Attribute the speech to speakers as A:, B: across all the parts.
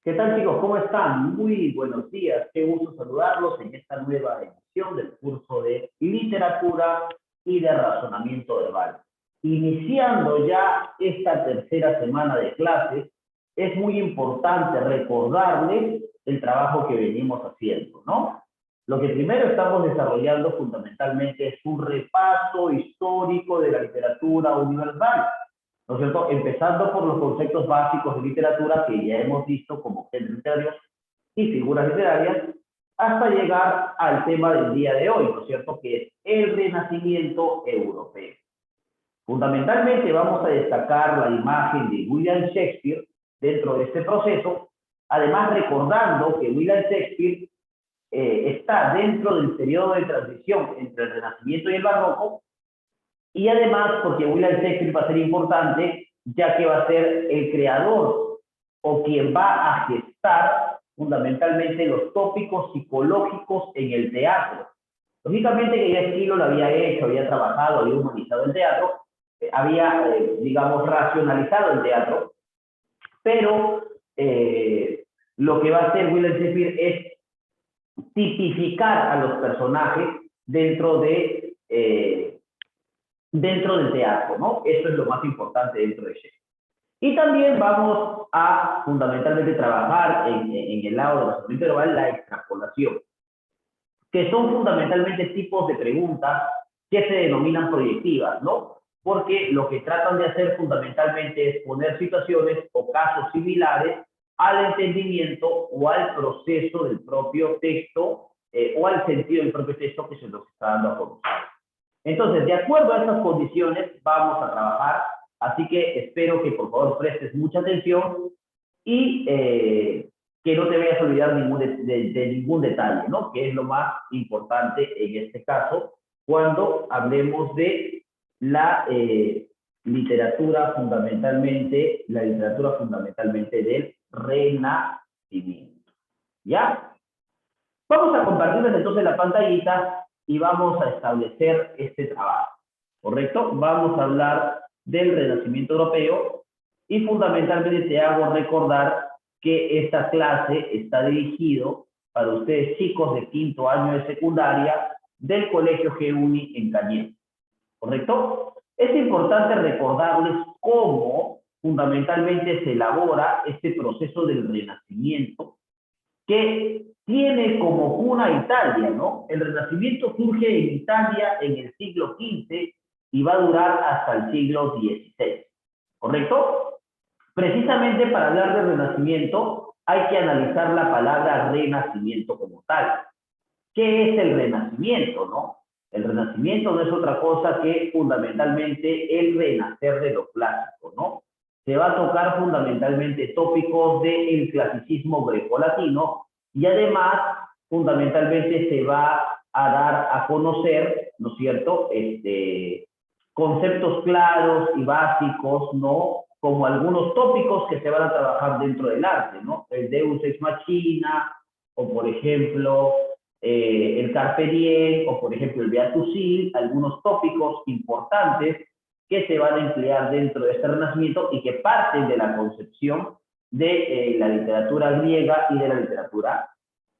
A: ¿Qué tal, chicos? ¿Cómo están? Muy buenos días. Qué gusto saludarlos en esta nueva edición del curso de literatura y de razonamiento verbal. Iniciando ya esta tercera semana de clases, es muy importante recordarles el trabajo que venimos haciendo, ¿no? Lo que primero estamos desarrollando fundamentalmente es un repaso histórico de la literatura universal, ¿no es cierto? Empezando por los conceptos básicos de literatura que ya hemos visto como géneros literarios y figuras literarias, hasta llegar al tema del día de hoy, ¿no es cierto? Que es el Renacimiento europeo. Fundamentalmente vamos a destacar la imagen de William Shakespeare dentro de este proceso, además recordando que William Shakespeare está dentro del periodo de transición entre el Renacimiento y el Barroco, y además porque William Shakespeare va a ser importante, ya que va a ser el creador o quien va a gestar fundamentalmente los tópicos psicológicos en el teatro. Lógicamente que ya Esquilo lo había hecho, había trabajado, había humanizado el teatro, había, digamos, racionalizado el teatro, pero lo que va a hacer William Shakespeare es tipificar a los personajes dentro del teatro, ¿no? Eso es lo más importante dentro de Shakespeare. Y también vamos a fundamentalmente trabajar en el lado de la razonamiento verbal la extrapolación, que son fundamentalmente tipos de preguntas que se denominan proyectivas, ¿no? Porque lo que tratan de hacer fundamentalmente es poner situaciones o casos similares al entendimiento o al proceso del propio texto o al sentido del propio texto que se nos está dando a conocer. Entonces, de acuerdo a estas condiciones, vamos a trabajar, así que espero que por favor prestes mucha atención y que no te vayas a olvidar de ningún detalle, ¿no? Que es lo más importante en este caso, cuando hablemos de la literatura fundamentalmente del Renacimiento. ¿Ya? Vamos a compartirles entonces la pantallita y vamos a establecer este trabajo, ¿correcto? Vamos a hablar del Renacimiento europeo y fundamentalmente te hago recordar que esta clase está dirigido para ustedes chicos de quinto año de secundaria del Colegio GUNI en Cañete, ¿correcto? Es importante recordarles cómo fundamentalmente se elabora este proceso del Renacimiento que tiene como cuna Italia, ¿no? El Renacimiento surge en Italia en el siglo XV y va a durar hasta el siglo XVI, ¿correcto? Precisamente para hablar de Renacimiento hay que analizar la palabra Renacimiento como tal. ¿Qué es el Renacimiento, no? El Renacimiento no es otra cosa que fundamentalmente el renacer de lo clásico, ¿no? Se va a tocar fundamentalmente tópicos del clasicismo grecolatino y además fundamentalmente se va a dar a conocer, ¿no es cierto?, conceptos claros y básicos, ¿no?, como algunos tópicos que se van a trabajar dentro del arte, ¿no? El Deus ex machina, o por ejemplo, el Carpe Diem, o por ejemplo el Beatus Il, algunos tópicos importantes que se van a emplear dentro de este Renacimiento y que parten de la concepción de la literatura griega y de la literatura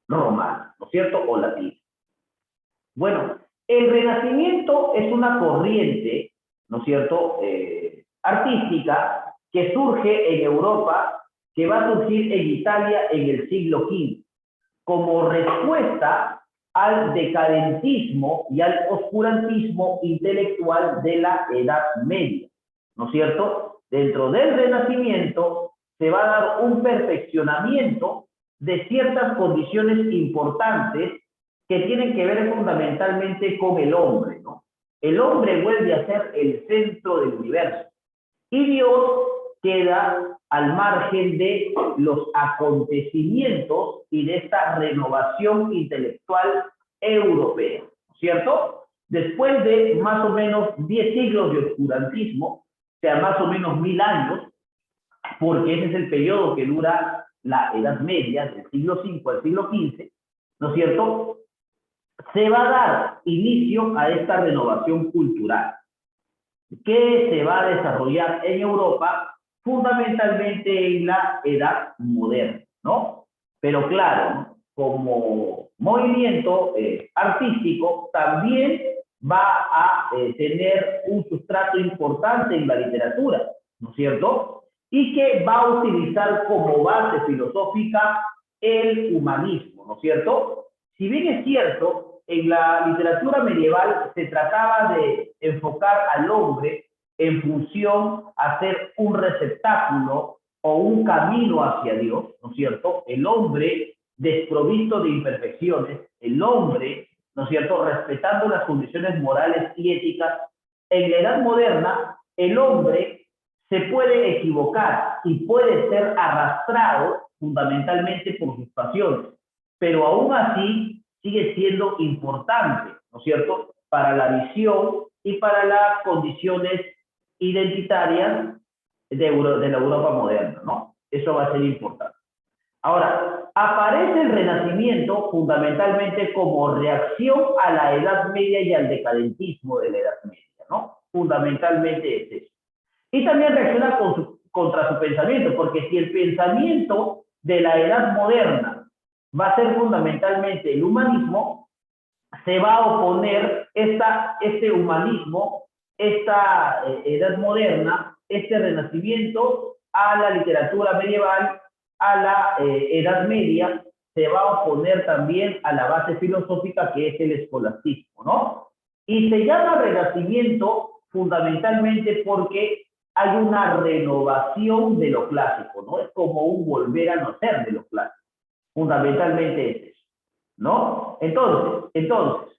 A: romana, ¿no es cierto? O latina. Bueno, el Renacimiento es una corriente, ¿no es cierto?, artística que surge en Europa, que va a surgir en Italia en el siglo XV, como respuesta al decadentismo y al oscurantismo intelectual de la Edad Media, ¿no es cierto? Dentro del Renacimiento se va a dar un perfeccionamiento de ciertas condiciones importantes que tienen que ver fundamentalmente con el hombre, ¿no? El hombre vuelve a ser el centro del universo y Dios queda al margen de los acontecimientos y de esta renovación intelectual europea, ¿cierto? Después de más o menos 10 siglos de oscurantismo, o sea, más o menos 1000 años, porque ese es el periodo que dura la Edad Media, del siglo V al siglo XV, ¿no es cierto?, se va a dar inicio a esta renovación cultural que se va a desarrollar en Europa fundamentalmente en la Edad Moderna, ¿no? Pero claro, como movimiento artístico, también va a tener un sustrato importante en la literatura, ¿no es cierto? Y que va a utilizar como base filosófica el humanismo, ¿no es cierto? Si bien es cierto, en la literatura medieval se trataba de enfocar al hombre en función a ser un receptáculo o un camino hacia Dios, ¿no es cierto? El hombre desprovisto de imperfecciones, el hombre, ¿no es cierto?, respetando las condiciones morales y éticas. En la edad moderna, el hombre se puede equivocar y puede ser arrastrado fundamentalmente por sus pasiones, pero aún así sigue siendo importante, ¿no es cierto?, para la visión y para las condiciones identitarias de la Europa moderna, ¿no? Eso va a ser importante. Ahora, aparece el Renacimiento fundamentalmente como reacción a la Edad Media y al decadentismo de la Edad Media, ¿no? Fundamentalmente es eso. Y también reacciona contra su pensamiento, porque si el pensamiento de la Edad Moderna va a ser fundamentalmente el humanismo, se va a oponer este humanismo, esta Edad Moderna, este Renacimiento a la literatura medieval, a la Edad Media, se va a oponer también a la base filosófica que es el escolastismo, ¿no? Y se llama Renacimiento fundamentalmente porque hay una renovación de lo clásico, ¿no? Es como un volver a nacer de lo clásico. Fundamentalmente es eso, ¿no? Entonces,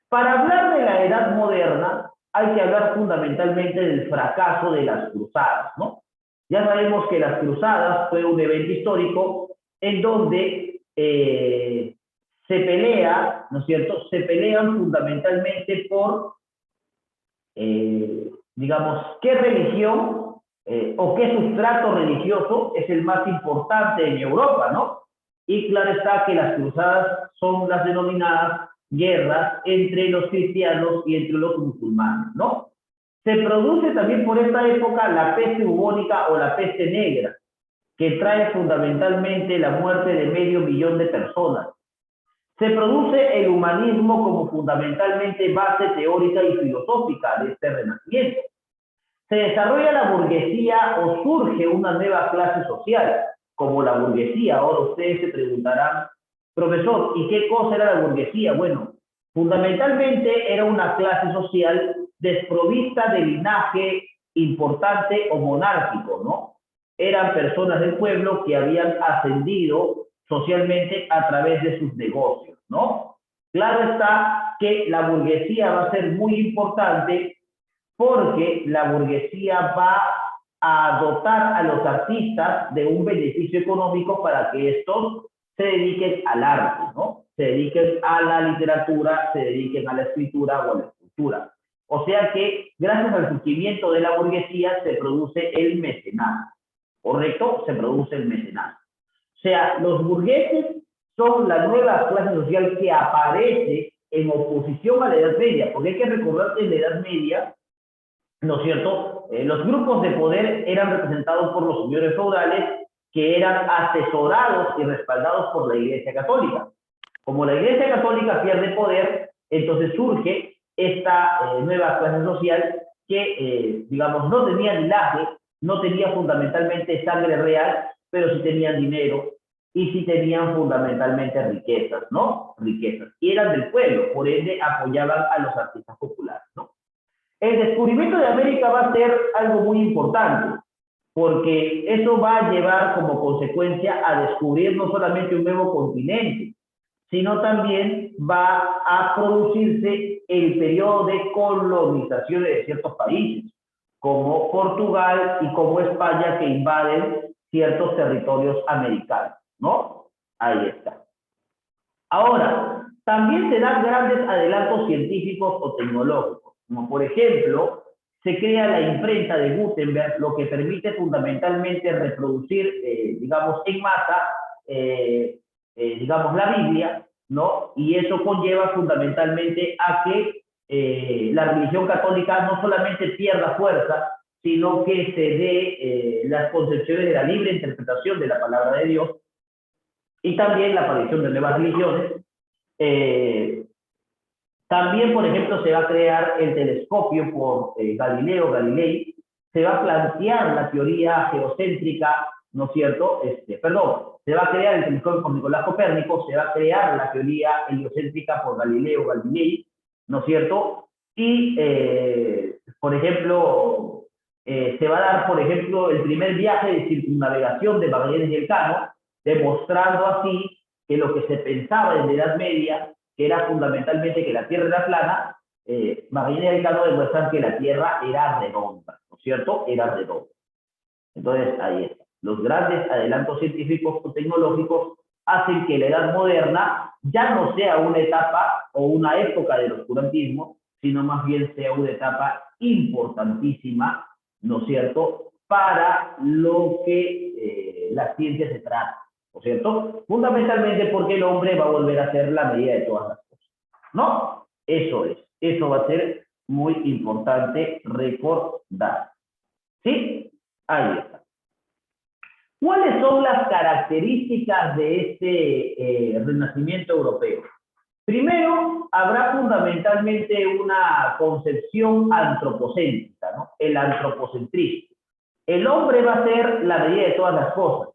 A: para hablar de la Edad Moderna, hay que hablar fundamentalmente del fracaso de las cruzadas, ¿no? Ya sabemos que las cruzadas fue un evento histórico en donde se pelea, ¿no es cierto? Se pelean fundamentalmente por, digamos, qué religión o qué sustrato religioso es el más importante en Europa, ¿no? Y claro está que las cruzadas son las denominadas guerras entre los cristianos y entre los musulmanes, ¿no? Se produce también por esta época la peste bubónica o la peste negra, que trae fundamentalmente la muerte de 500.000 de personas. Se produce el humanismo como fundamentalmente base teórica y filosófica de este renacimiento. Se desarrolla la burguesía o surge una nueva clase social, como la burguesía. Ahora ustedes se preguntarán, profesor, ¿y qué cosa era la burguesía? Bueno, fundamentalmente era una clase social desprovista de linaje importante o monárquico, ¿no? Eran personas del pueblo que habían ascendido socialmente a través de sus negocios, ¿no? Claro está que la burguesía va a ser muy importante porque la burguesía va a dotar a los artistas de un beneficio económico para que estos se dediquen al arte, ¿no? Se dediquen a la literatura, se dediquen a la escritura o a la escultura. O sea que gracias al surgimiento de la burguesía se produce el mecenazgo, ¿correcto? Se produce el mecenazgo. O sea, los burgueses son la nueva clase social que aparece en oposición a la Edad Media, porque hay que recordar que en la Edad Media, ¿no es cierto?, los grupos de poder eran representados por los señores feudales que eran asesorados y respaldados por la Iglesia Católica. Como la Iglesia Católica pierde poder, entonces surge esta nueva clase social que, digamos, no tenía linaje, no tenía fundamentalmente sangre real, pero sí tenían dinero y sí tenían fundamentalmente riquezas, ¿no? Riquezas. Y eran del pueblo, por ende apoyaban a los artistas populares, ¿no? El descubrimiento de América va a ser algo muy importante, porque eso va a llevar como consecuencia a descubrir no solamente un nuevo continente, sino también va a producirse el periodo de colonización de ciertos países, como Portugal y como España, que invaden ciertos territorios americanos, ¿no? Ahí está. Ahora, también se dan grandes adelantos científicos o tecnológicos, como por ejemplo, se crea la imprenta de Gutenberg, lo que permite fundamentalmente reproducir, digamos, en masa, digamos, la Biblia, ¿no? Y eso conlleva fundamentalmente a que la religión católica no solamente pierda fuerza, sino que se dé las concepciones de la libre interpretación de la palabra de Dios y también la aparición de nuevas religiones. También, por ejemplo, se va a crear el telescopio por Galileo Galilei, se va a plantear la teoría geocéntrica, ¿no es cierto? Se va a crear el telescopio por Nicolás Copérnico, se va a crear la teoría heliocéntrica por Galileo Galilei, ¿no es cierto? Y, por ejemplo, se va a dar, por ejemplo, el primer viaje de circunnavegación de Magallanes y Elcano, demostrando así que lo que se pensaba en la Edad Media, que era fundamentalmente que la Tierra era plana, Magallanes y Elcano demuestran que la Tierra era redonda, ¿no es cierto? Era redonda. Entonces, ahí está. Los grandes adelantos científicos o tecnológicos hacen que la Edad Moderna ya no sea una etapa o una época del oscurantismo, sino más bien sea una etapa importantísima, ¿no es cierto?, para lo que la ciencia se trata, ¿no es cierto? Fundamentalmente porque el hombre va a volver a ser la medida de todas las cosas, ¿no? Eso es. Eso va a ser muy importante recordar. ¿Sí? Ahí está. ¿Cuáles son las características de este renacimiento europeo? Primero, habrá fundamentalmente una concepción antropocéntrica, ¿no? El antropocentrismo. El hombre va a ser la medida de todas las cosas.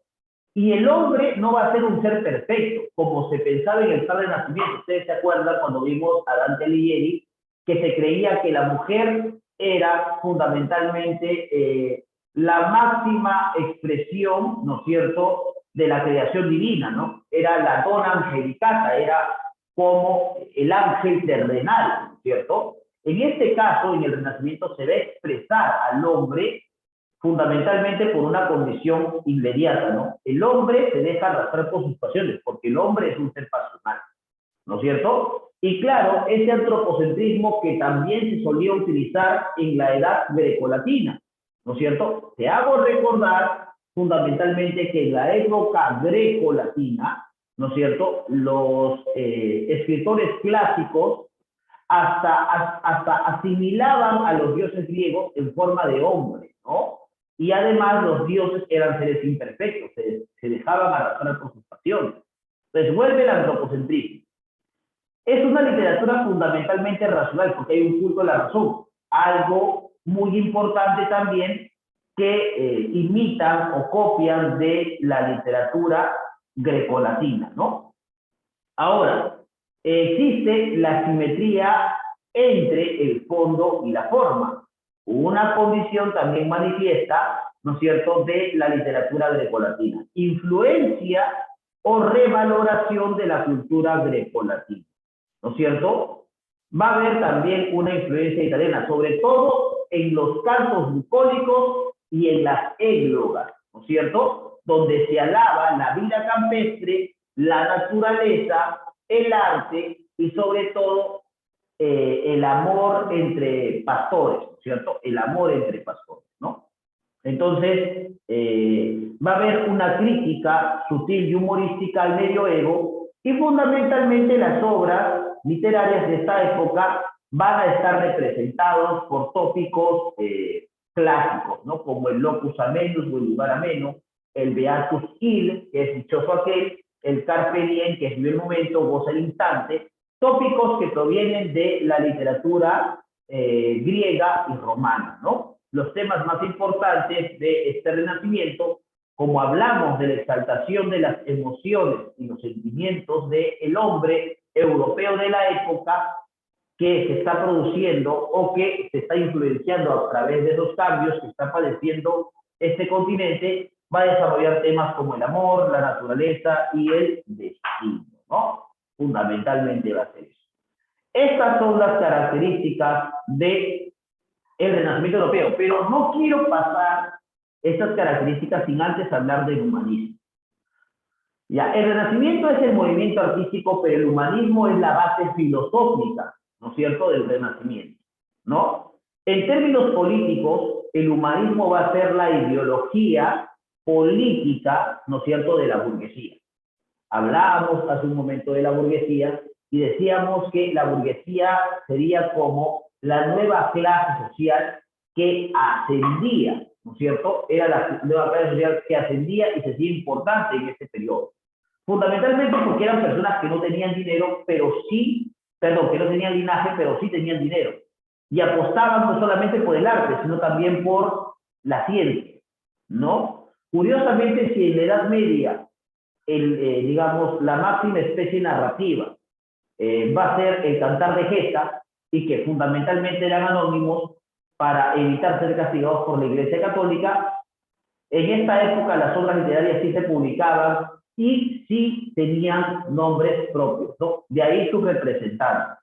A: Y el hombre no va a ser un ser perfecto, como se pensaba en el Renacimiento. Ustedes se acuerdan cuando vimos a Dante Alighieri, que se creía que la mujer era fundamentalmente la máxima expresión, ¿no es cierto?, de la creación divina, ¿no? Era la dona angelicata, era como el ángel terrenal, ¿no es cierto? En este caso, en el Renacimiento, se va a expresar al hombre fundamentalmente por una condición inmediata, ¿no? El hombre se deja arrastrar por sus pasiones, porque el hombre es un ser pasional, ¿no es cierto? Y claro, ese antropocentrismo que también se solía utilizar en la edad grecolatina, ¿no es cierto? Te hago recordar fundamentalmente que en la época grecolatina, ¿no es cierto?, los escritores clásicos hasta asimilaban a los dioses griegos en forma de hombre, ¿no? Y además los dioses eran seres imperfectos, se dejaban arrastrar por sus pasiones. Entonces vuelve el antropocentrismo. Es una literatura fundamentalmente racional, porque hay un culto a la razón. Algo muy importante también que imitan o copian de la literatura grecolatina, ¿no? Ahora, existe la simetría entre el fondo y la forma, una condición también manifiesta, ¿no es cierto?, de la literatura grecolatina. Influencia o revaloración de la cultura grecolatina, ¿no es cierto? Va a haber también una influencia italiana, sobre todo en los cantos bucólicos y en las églogas, ¿no es cierto?, donde se alaba la vida campestre, la naturaleza, el arte y sobre todo el amor entre pastores, ¿no es cierto? El amor entre pastores, ¿no? Entonces, va a haber una crítica sutil y humorística al medioevo y fundamentalmente las obras literarias de esta época van a estar representados por tópicos clásicos, ¿no? Como el locus amenus o el lugar ameno, el beatus il, que es dichoso aquel, el carpe diem, que es vive el momento, goza el instante, tópicos que provienen de la literatura griega y romana, ¿no? Los temas más importantes de este renacimiento, como hablamos de la exaltación de las emociones y los sentimientos del hombre europeo de la época, que se está produciendo o que se está influenciando a través de esos cambios que está padeciendo este continente, va a desarrollar temas como el amor, la naturaleza y el destino, ¿no? Fundamentalmente va a ser eso. Estas son las características del Renacimiento europeo, pero no quiero pasar estas características sin antes hablar del humanismo. Ya, el Renacimiento es el movimiento artístico, pero el humanismo es la base filosófica, ¿no es cierto?, del Renacimiento, ¿no? En términos políticos, el humanismo va a ser la ideología política, ¿no es cierto?, de la burguesía. Hablábamos hace un momento de la burguesía y decíamos que la burguesía sería como la nueva clase social que ascendía, ¿no es cierto? Era la nueva clase social que ascendía y se hacía importante en este periodo. fundamentalmente porque eran personas que no tenían dinero, pero sí, perdón, que no tenían linaje, pero sí tenían dinero. Y apostaban no solamente por el arte, sino también por la ciencia, ¿no? Curiosamente, si en la Edad Media, digamos, la máxima especie narrativa va a ser el cantar de gestas, y que fundamentalmente eran anónimos para evitar ser castigados por la Iglesia Católica, en esta época las obras literarias sí se publicaban y sí tenían nombres propios, ¿no? De ahí sus representantes,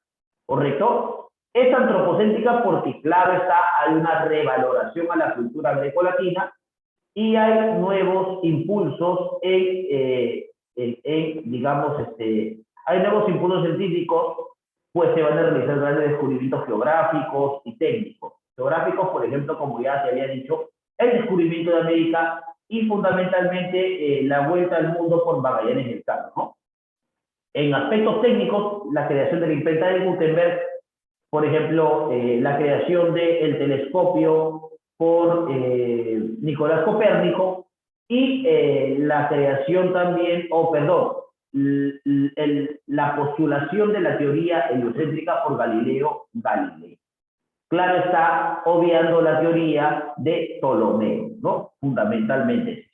A: ¿correcto? Es antropocéntrica porque, claro está, hay una revaloración a la cultura grecolatina y hay nuevos impulsos digamos, hay nuevos impulsos científicos, pues se van a realizar grandes descubrimientos geográficos y técnicos. Geográficos, por ejemplo, como ya se había dicho, el descubrimiento de América y fundamentalmente la vuelta al mundo por Magallanes y Elcano, ¿no? En aspectos técnicos, la creación de la imprenta de Gutenberg, por ejemplo, la creación del telescopio por Nicolás Copérnico y la creación también, perdón, la postulación de la teoría heliocéntrica por Galileo Galilei. Claro está, obviando la teoría de Ptolomeo, ¿no? Fundamentalmente.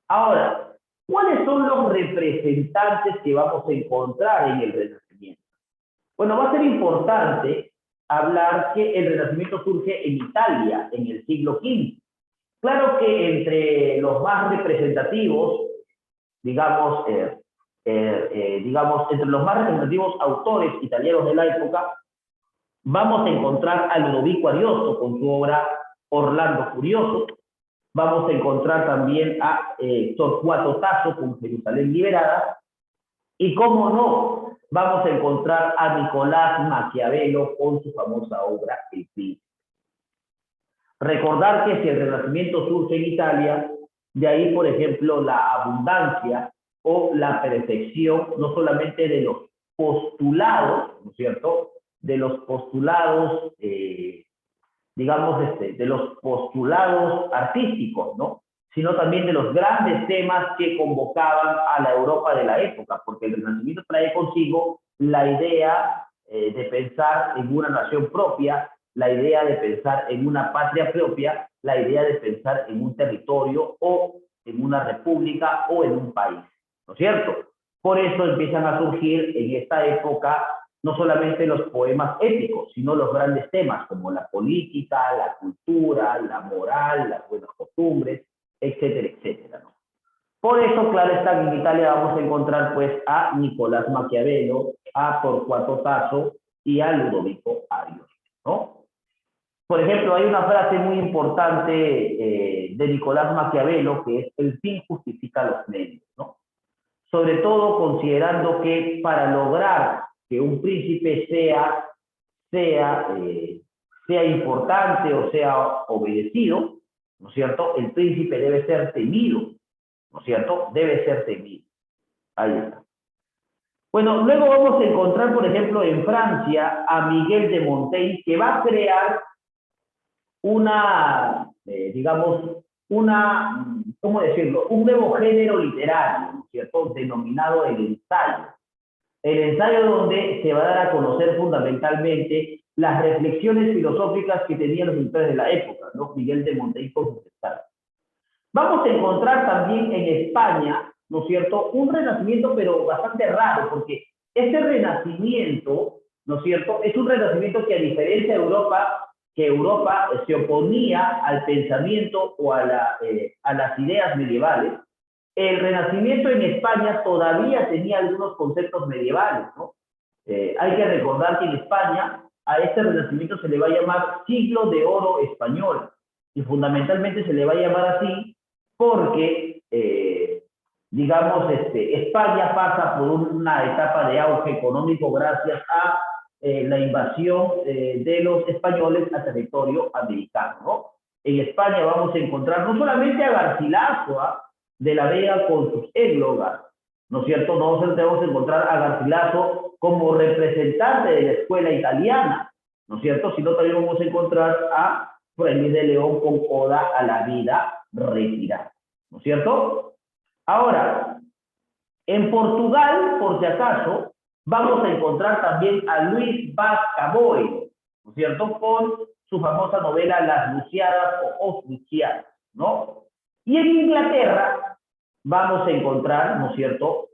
A: Ahora, ¿cuáles son los representantes que vamos a encontrar en el Renacimiento? Bueno, va a ser importante hablar que el Renacimiento surge en Italia en el siglo XV. Claro que entre los más representativos, digamos, entre los más representativos autores italianos de la época, vamos a encontrar a Ludovico Ariosto con su obra Orlando Furioso. Vamos a encontrar también a Torcuato Tasso con Jerusalén Liberada. Y cómo no, vamos a encontrar a Nicolás Maquiavelo con su famosa obra El Príncipe. Recordar que si el Renacimiento surge en Italia, de ahí, por ejemplo, la abundancia o la perfección, no solamente de los postulados, ¿no es cierto?, de los postulados, digamos, de los postulados artísticos, ¿no?, sino también de los grandes temas que convocaban a la Europa de la época, porque el Renacimiento trae consigo la idea de pensar en una nación propia, la idea de pensar en una patria propia, la idea de pensar en un territorio o en una república o en un país, ¿no es cierto? Por eso empiezan a surgir en esta época no solamente los poemas épicos, sino los grandes temas como la política, la cultura, la moral, las buenas costumbres, etcétera, etcétera, ¿no? Por eso, claro está que en Italia vamos a encontrar pues a Nicolás Maquiavelo, a Torcuato Tasso y a Ludovico Ariosto, ¿no? Por ejemplo, hay una frase muy importante de Nicolás Maquiavelo que es: el fin justifica los medios, ¿no? Sobre todo considerando que para lograr que un príncipe sea importante o sea obedecido, ¿no es cierto?, el príncipe debe ser temido, ¿no es cierto?, debe ser temido. Ahí está. Bueno, luego vamos a encontrar, por ejemplo, en Francia a Miguel de Montaigne, que va a crear digamos, ¿cómo decirlo?, un nuevo género literario, ¿no es cierto?, denominado el ensayo. El ensayo donde se va a dar a conocer fundamentalmente las reflexiones filosóficas que tenían los autores de la época, ¿no?, Miguel de Montaigne con sus ensayos. Vamos a encontrar también en España, ¿no es cierto?, un renacimiento, pero bastante raro, porque este renacimiento, ¿no es cierto?, es un renacimiento que, a diferencia de Europa, se oponía al pensamiento o a las ideas medievales. El Renacimiento en España todavía tenía algunos conceptos medievales, ¿no? Hay que recordar que en España a este Renacimiento se le va a llamar Siglo de Oro Español, y fundamentalmente se le va a llamar así porque, digamos, España pasa por una etapa de auge económico gracias a la invasión de los españoles a territorio americano, ¿no? En España vamos a encontrar no solamente a Garcilaso, de la Vega con sus églogas, ¿no es cierto? No solamente vamos a encontrar a Garcilaso como representante de la escuela italiana, ¿no es cierto?, sino también vamos a encontrar a Fray Luis de León con Oda a la vida retirada, ¿no es cierto? Ahora, En Portugal, por si acaso, vamos a encontrar también a Luis Vaz Caboy, ¿no es cierto? Con su famosa novela Las Luciadas o Os Luciadas, ¿no? Y en Inglaterra vamos a encontrar, ¿no es cierto?,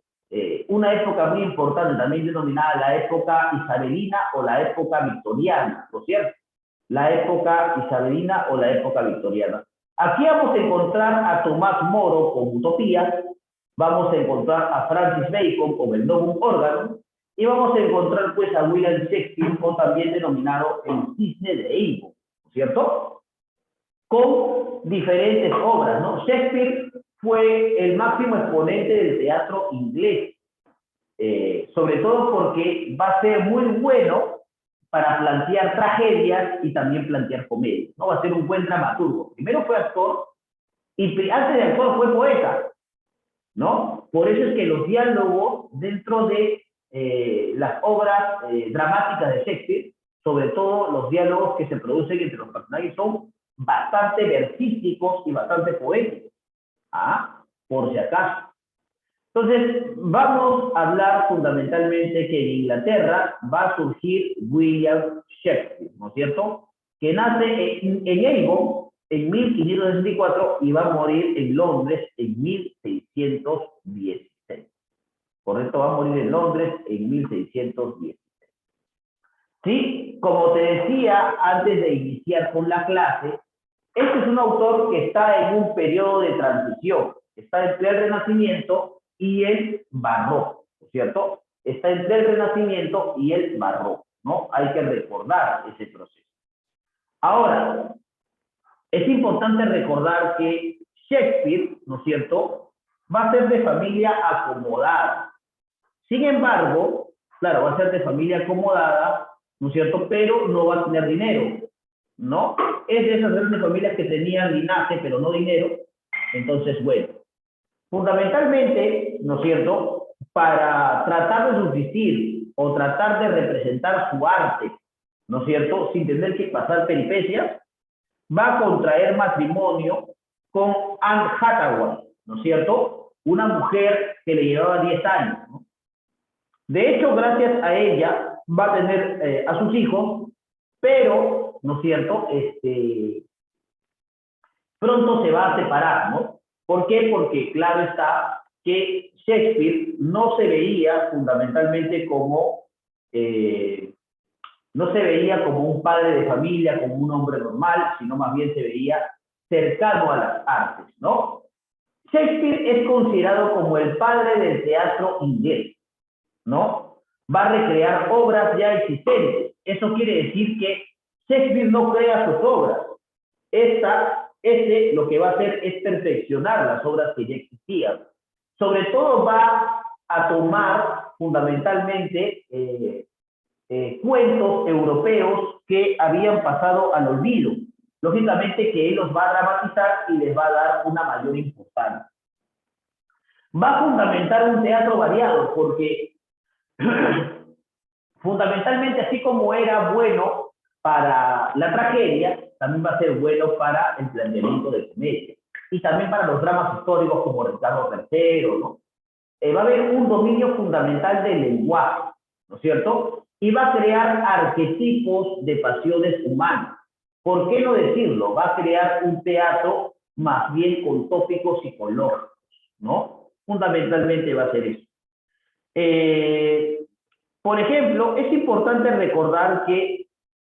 A: una época muy importante, también denominada la época isabelina o la época victoriana, ¿no es cierto? La época isabelina o la época victoriana. Aquí vamos a encontrar a Tomás Moro con Utopía, vamos a encontrar a Francis Bacon con el Novum Organum, y vamos a encontrar pues a William Shakespeare, o también denominado el Cisne de Avon, ¿cierto? Con diferentes obras, ¿no? Shakespeare fue el máximo exponente del teatro inglés, sobre todo porque va a ser muy bueno para plantear tragedias y también plantear comedias, ¿no? Va a ser un buen dramaturgo. Primero fue actor y antes de actor fue poeta, ¿no? Por eso es que los diálogos dentro de las obras dramáticas de Shakespeare, sobre todo los diálogos que se producen entre los personajes, son bastante versísticos y bastante poéticos. ¿Ah? Por si acaso. Entonces, vamos a hablar fundamentalmente que en Inglaterra va a surgir William Shakespeare, ¿no es cierto? Que nace en Avon en 1564 y va a morir en Londres en 1616. ¿Correcto? Va a morir en Londres en 1616. Sí, como te decía antes de iniciar con la clase, este es un autor que está en un periodo de transición. Está entre el Renacimiento y el Barroco, ¿cierto? Está entre el Renacimiento y el Barroco, ¿no? Hay que recordar ese proceso. Ahora, es importante recordar que Shakespeare, ¿no es cierto?, va a ser de familia acomodada. Sin embargo, claro, va a ser de familia acomodada, ¿no es cierto?, pero no va a tener dinero, ¿no? Es de esas grandes familias que tenían linaje, pero no dinero. Entonces, bueno, fundamentalmente, ¿no es cierto?, para tratar de subsistir o tratar de representar su arte, ¿no es cierto?, sin tener que pasar peripecias, va a contraer matrimonio con Anne Hathaway, ¿no es cierto?, una mujer que le llevaba 10 años, ¿no? De hecho, gracias a ella va a tener a sus hijos, pero, ¿no es cierto?, pronto se va a separar, ¿no? ¿Por qué? Porque claro está que Shakespeare no se veía fundamentalmente como, no se veía como un padre de familia, como un hombre normal, sino más bien se veía cercano a las artes, ¿no? Shakespeare es considerado como el padre del teatro inglés, ¿no? Va a recrear obras ya existentes. Eso quiere decir que Shakespeare no crea sus obras. Lo que va a hacer es perfeccionar las obras que ya existían. Sobre todo va a tomar fundamentalmente cuentos europeos que habían pasado al olvido. Lógicamente que él los va a dramatizar y les va a dar una mayor importancia. Va a fundamentar un teatro variado porque fundamentalmente, así como era bueno para la tragedia, también va a ser bueno para el planteamiento de comedia. Y también para los dramas históricos como Ricardo III, ¿no? Va a haber un dominio fundamental del lenguaje, ¿no es cierto? Y va a crear arquetipos de pasiones humanas. ¿Por qué no decirlo? Va a crear un teatro más bien con tópicos psicológicos, ¿no? Fundamentalmente va a ser eso. Por ejemplo, es importante recordar que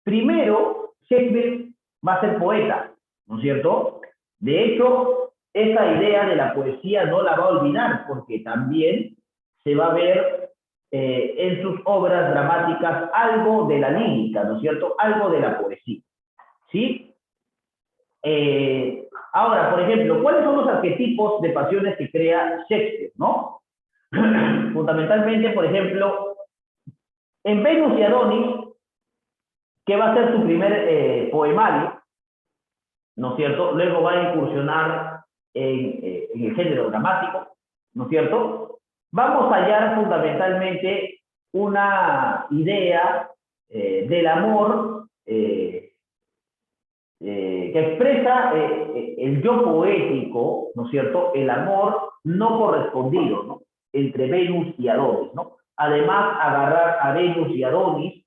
A: primero Shakespeare va a ser poeta, ¿no es cierto? De hecho, esa idea de la poesía no la va a olvidar porque también se va a ver en sus obras dramáticas algo de la lírica, ¿no es cierto? Algo de la poesía, ¿sí? Ahora, por ejemplo, ¿cuáles son los arquetipos de pasiones que crea Shakespeare, no? Fundamentalmente, por ejemplo, en Venus y Adonis, que va a ser su primer poemario, ¿no es cierto? Luego va a incursionar en el género dramático, ¿no es cierto? Vamos a hallar fundamentalmente una idea del amor que expresa el yo poético, ¿no es cierto? El amor no correspondido, ¿no? entre Venus y Adonis, ¿no? Además, agarrar a Venus y Adonis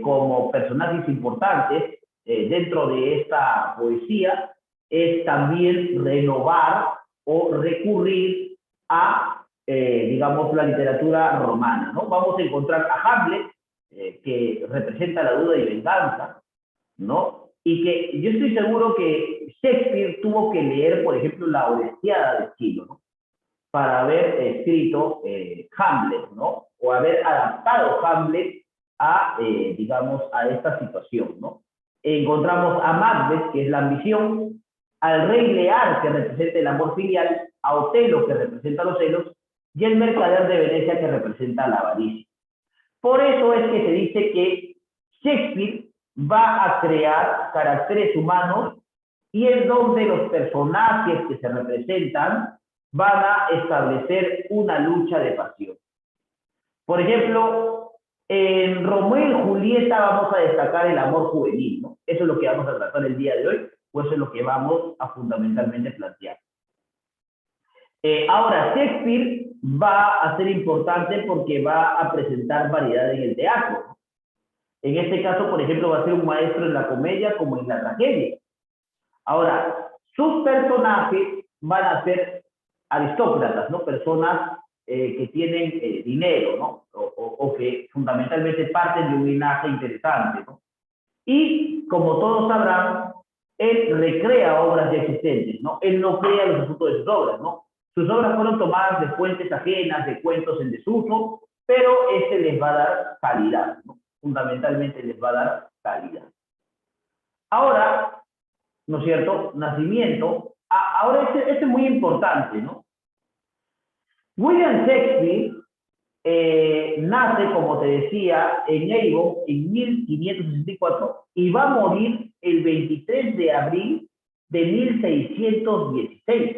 A: como personajes importantes dentro de esta poesía es también renovar o recurrir a, digamos, la literatura romana, ¿no? Vamos a encontrar a Hamlet, que representa la duda y venganza, ¿no? Y que yo estoy seguro que Shakespeare tuvo que leer, por ejemplo, la Odisea de Esquilo, ¿no? Para haber escrito Hamlet, ¿no? O haber adaptado Hamlet a, digamos, a esta situación, ¿no? Encontramos a Macbeth, que es la ambición, al rey Lear, que representa el amor filial, a Otelo, que representa los celos, y el mercader de Venecia, que representa la avaricia. Por eso es que se dice que Shakespeare va a crear caracteres humanos y es donde los personajes que se representan van a establecer una lucha de pasión. Por ejemplo, en Romeo y Julieta vamos a destacar el amor juvenil, ¿no? Eso es lo que vamos a tratar el día de hoy, pues eso es lo que vamos a fundamentalmente plantear. Ahora, Shakespeare va a ser importante porque va a presentar variedad en el teatro, ¿no? En este caso, por ejemplo, va a ser un maestro en la comedia como en la tragedia. Ahora, sus personajes van a ser aristócratas, ¿no? Personas que tienen dinero, ¿no? O que fundamentalmente parten de un linaje interesante, ¿no? Y, como todos sabrán, él recrea obras ya existentes, ¿no? Él no crea los asuntos de sus obras, ¿no? Sus obras fueron tomadas de fuentes ajenas, de cuentos en desuso, pero este les va a dar calidad, ¿no? Fundamentalmente les va a dar calidad. Ahora, ¿no es cierto? Nacimiento. Ahora, este es muy importante, ¿no? William Shakespeare nace, como te decía, en Avon en 1564 y va a morir el 23 de abril de 1616.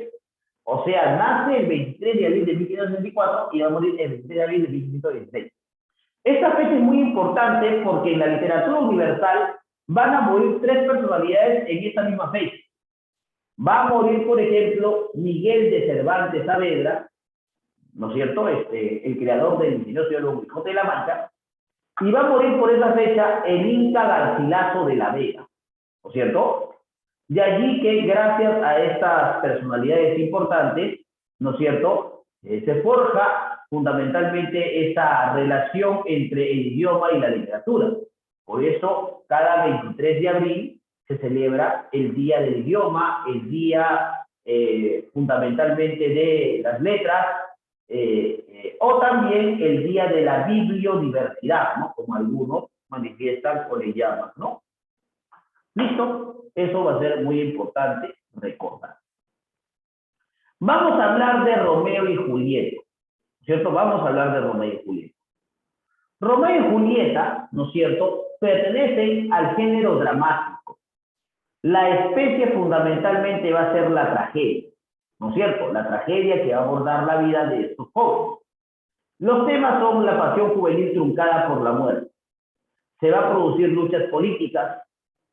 A: O sea, nace el 23 de abril de 1564 y va a morir el 23 de abril de 1616. Esta fecha es muy importante porque en la literatura universal van a morir tres personalidades en esta misma fecha. Va a morir, por ejemplo, Miguel de Cervantes Saavedra, ¿no es cierto? El creador del ingenioso Don Quijote de la Mancha, y va a morir por esa fecha el Inca Garcilaso de la Vega, ¿no es cierto? De allí que gracias a estas personalidades importantes, ¿no es cierto?, se forja fundamentalmente esta relación entre el idioma y la literatura. Por eso, cada 23 de abril se celebra el Día del Idioma, el Día fundamentalmente de las letras, o también el Día de la Bibliodiversidad, ¿no? Como algunos manifiestan o le llaman, ¿no? ¿Listo? Eso va a ser muy importante recordar. Vamos a hablar de Romeo y Julieta, ¿cierto? Vamos a hablar de Romeo y Julieta. Romeo y Julieta, ¿no es cierto?, pertenecen al género dramático. La especie fundamentalmente va a ser la tragedia, ¿no es cierto? La tragedia que va a abordar la vida de estos jóvenes. Los temas son la pasión juvenil truncada por la muerte. Se va a producir luchas políticas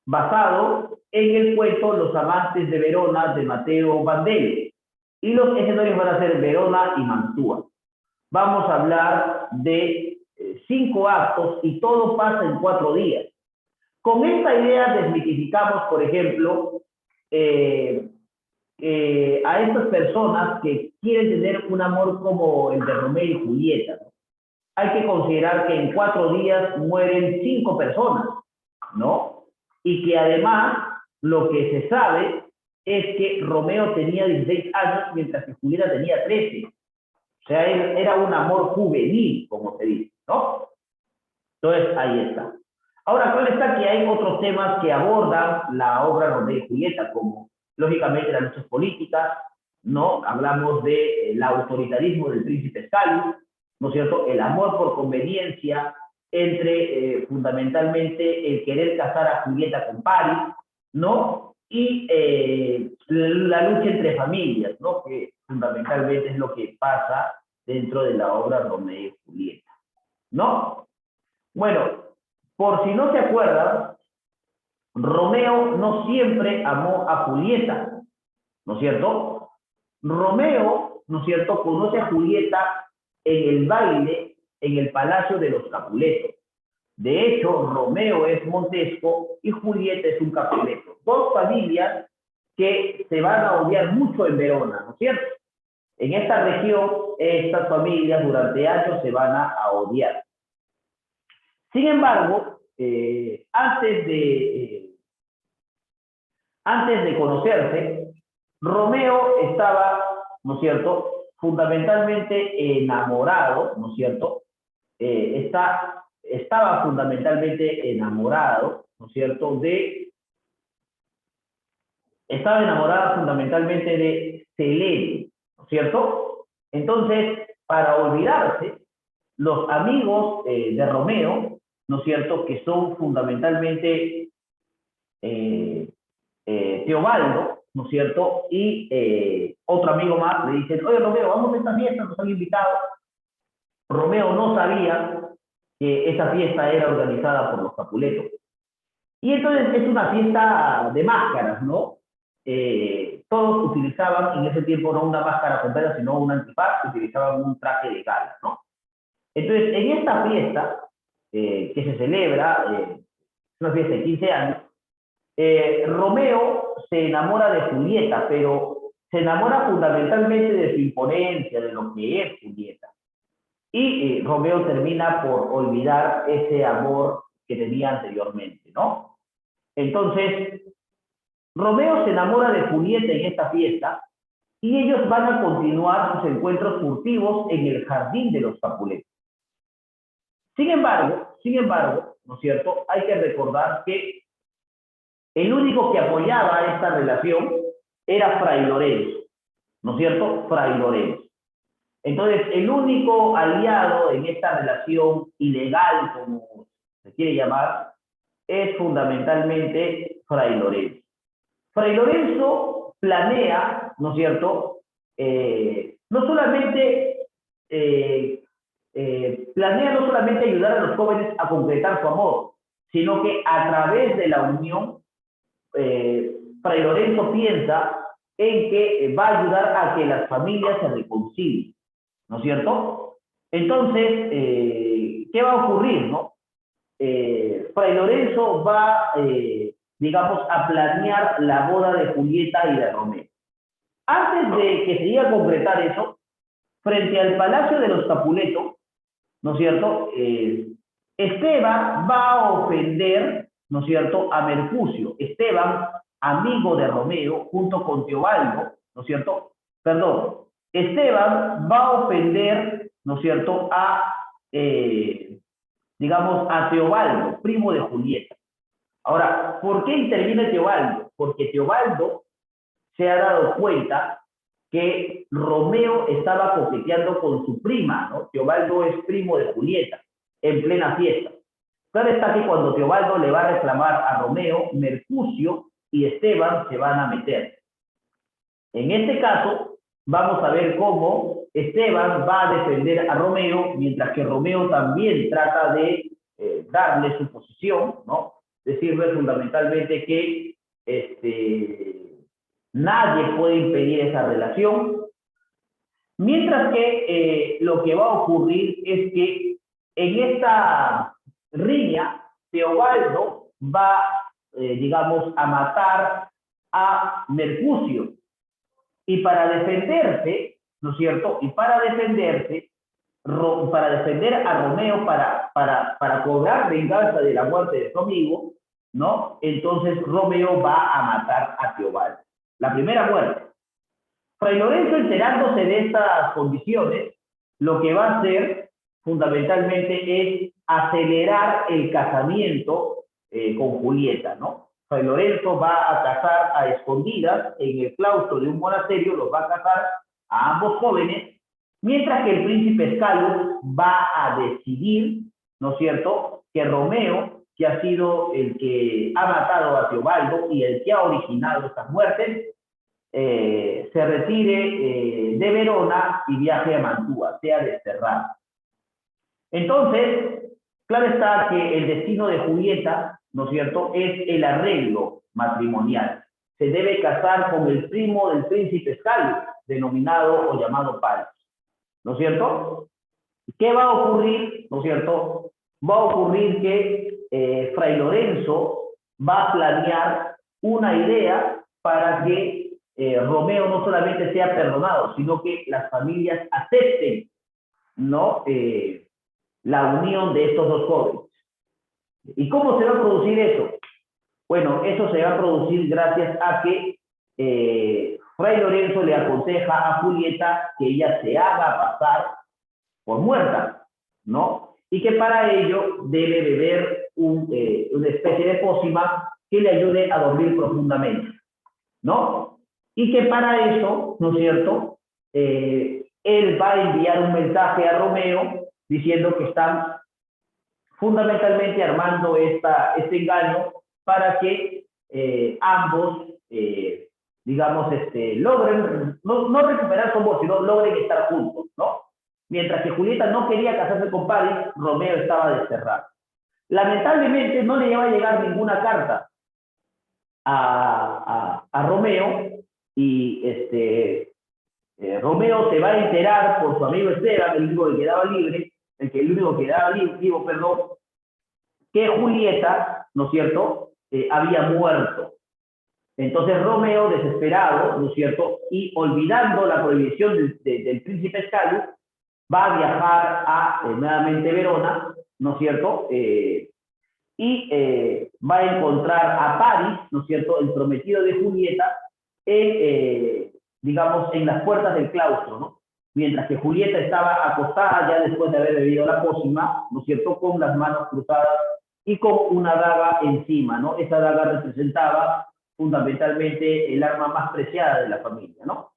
A: basado en el cuento Los amantes de Verona de Matteo Bandelli. Y los escenarios van a ser Verona y Mantua. Vamos a hablar de 5 actos y todo pasa en 4 días. Con esta idea desmitificamos, por ejemplo, a estas personas que quieren tener un amor como el de Romeo y Julieta, ¿no? Hay que considerar que en 4 días mueren 5 personas, ¿no? Y que además lo que se sabe es que Romeo tenía 16 años mientras que Julieta tenía 13. O sea, era un amor juvenil, como se dice, ¿no? Entonces, ahí está. Ahora, claro está que hay otros temas que abordan la obra Romeo y Julieta, como, lógicamente, las luchas políticas, ¿no? Hablamos del autoritarismo del príncipe Scalus, ¿no es cierto? El amor por conveniencia entre, fundamentalmente, el querer casar a Julieta con Paris, ¿no? Y la lucha entre familias, ¿no? Que fundamentalmente es lo que pasa dentro de la obra Romeo y Julieta, ¿no? Bueno, por si no se acuerdan, Romeo no siempre amó a Julieta, ¿no es cierto? Romeo, ¿no es cierto?, conoce a Julieta en el baile en el Palacio de los Capuletos. De hecho, Romeo es montesco y Julieta es un Capuleto. Dos familias que se van a odiar mucho en Verona, ¿no es cierto? En esta región, estas familias durante años se van a odiar. Sin embargo, antes de conocerse, Romeo estaba, ¿no es cierto?, fundamentalmente enamorado, ¿no es cierto? Estaba fundamentalmente enamorado, ¿no es cierto?, estaba enamorada fundamentalmente de Selene, ¿no es cierto? Entonces, para olvidarse, los amigos de Romeo, ¿no es cierto?, que son fundamentalmente eh, Teobaldo, ¿no es cierto? Y otro amigo más le dicen, oye Romeo, vamos a esta fiesta, nos han invitado. Romeo no sabía que esa fiesta era organizada por los Capuletos. Y entonces es una fiesta de máscaras, ¿no? Todos utilizaban en ese tiempo no una máscara completa, sino un antifaz, utilizaban un traje de gala, ¿no? Entonces, en esta fiesta que se celebra, una fiesta de 15 años, Romeo se enamora de Julieta, pero se enamora fundamentalmente de su imponencia, de lo que es Julieta. Y Romeo termina por olvidar ese amor que tenía anteriormente, ¿no? Entonces, Romeo se enamora de Julieta en esta fiesta y ellos van a continuar sus encuentros furtivos en el jardín de los Capuletos. Sin embargo, ¿no es cierto? Hay que recordar que el único que apoyaba esta relación era Fray Lorenzo, ¿no es cierto? Fray Lorenzo. Entonces, el único aliado en esta relación ilegal, como se quiere llamar, es fundamentalmente Fray Lorenzo. Fray Lorenzo planea, ¿no es cierto? No solamente planea no solamente ayudar a los jóvenes a concretar su amor, sino que a través de la unión, Fray Lorenzo piensa en que va a ayudar a que las familias se reconcilien, ¿no es cierto? Entonces, ¿qué va a ocurrir, no? Fray Lorenzo va, digamos, a planear la boda de Julieta y de Romeo. Antes de que se llegue a concretar eso, frente al Palacio de los Capuletos, ¿no es cierto? Esteban va a ofender, ¿no es cierto?, a Mercucio. Esteban, amigo de Romeo, junto con Teobaldo, ¿no es cierto? Perdón, Esteban va a ofender, ¿no es cierto?, digamos, a Teobaldo, primo de Julieta. Ahora, ¿por qué interviene Teobaldo? Porque Teobaldo se ha dado cuenta que Romeo estaba coqueteando con su prima, ¿no? Teobaldo es primo de Julieta, en plena fiesta. Claro está que cuando Teobaldo le va a reclamar a Romeo, Mercucio y Esteban se van a meter. En este caso, vamos a ver cómo Esteban va a defender a Romeo, mientras que Romeo también trata de darle su posición, ¿no? Decirle fundamentalmente que nadie puede impedir esa relación, mientras que lo que va a ocurrir es que en esta riña, Teobaldo va, digamos, a matar a Mercucio. Y para defenderse, ¿no es cierto? Y para defender a Romeo, para cobrar venganza de la muerte de su amigo, ¿no? Entonces Romeo va a matar a Teobaldo. La primera muerte. Fray Lorenzo, enterándose de estas condiciones, lo que va a hacer fundamentalmente es acelerar el casamiento con Julieta, ¿no? Fray Lorenzo va a casar a escondidas en el claustro de un monasterio, los va a casar a ambos jóvenes, mientras que el príncipe Escalus va a decidir, ¿no es cierto?, que Romeo, que ha sido el que ha matado a Teobaldo y el que ha originado estas muertes, se retire de Verona y viaje a Mantua, sea desterrado. Entonces, claro está que el destino de Julieta, ¿no es cierto?, es el arreglo matrimonial. Se debe casar con el primo del príncipe Escalus, denominado o llamado Paris, ¿no es cierto? ¿Qué va a ocurrir? ¿No es cierto? Va a ocurrir que Fray Lorenzo va a planear una idea para que Romeo no solamente sea perdonado, sino que las familias acepten, ¿no? La unión de estos dos jóvenes. ¿Y cómo se va a producir eso? Bueno, eso se va a producir gracias a que Fray Lorenzo le aconseja a Julieta que ella se haga pasar por muerta, ¿no? Y que para ello debe beber una especie de pócima que le ayude a dormir profundamente, ¿no? Y que para eso, ¿no es cierto? Él va a enviar un mensaje a Romeo diciendo que están fundamentalmente armando este engaño para que ambos, digamos, logren, no recuperar su voz, sino logren estar juntos, ¿no? Mientras que Julieta no quería casarse con Paris, Romeo estaba desterrado. Lamentablemente no le iba a llegar ninguna carta a Romeo y Romeo se va a enterar por su amigo Esteban, el único que quedaba libre, el único que quedaba vivo, perdón, que Julieta, ¿no es cierto?, había muerto. Entonces Romeo, desesperado, ¿no es cierto?, y olvidando la prohibición del príncipe Escalus, va a viajar a nuevamente Verona, ¿no es cierto?, y va a encontrar a Paris, ¿no es cierto?, el prometido de Julieta, digamos, en las puertas del claustro, ¿no? Mientras que Julieta estaba acostada ya después de haber bebido la pócima, ¿no es cierto?, con las manos cruzadas y con una daga encima, ¿no? Esa daga representaba fundamentalmente el arma más preciada de la familia, ¿no?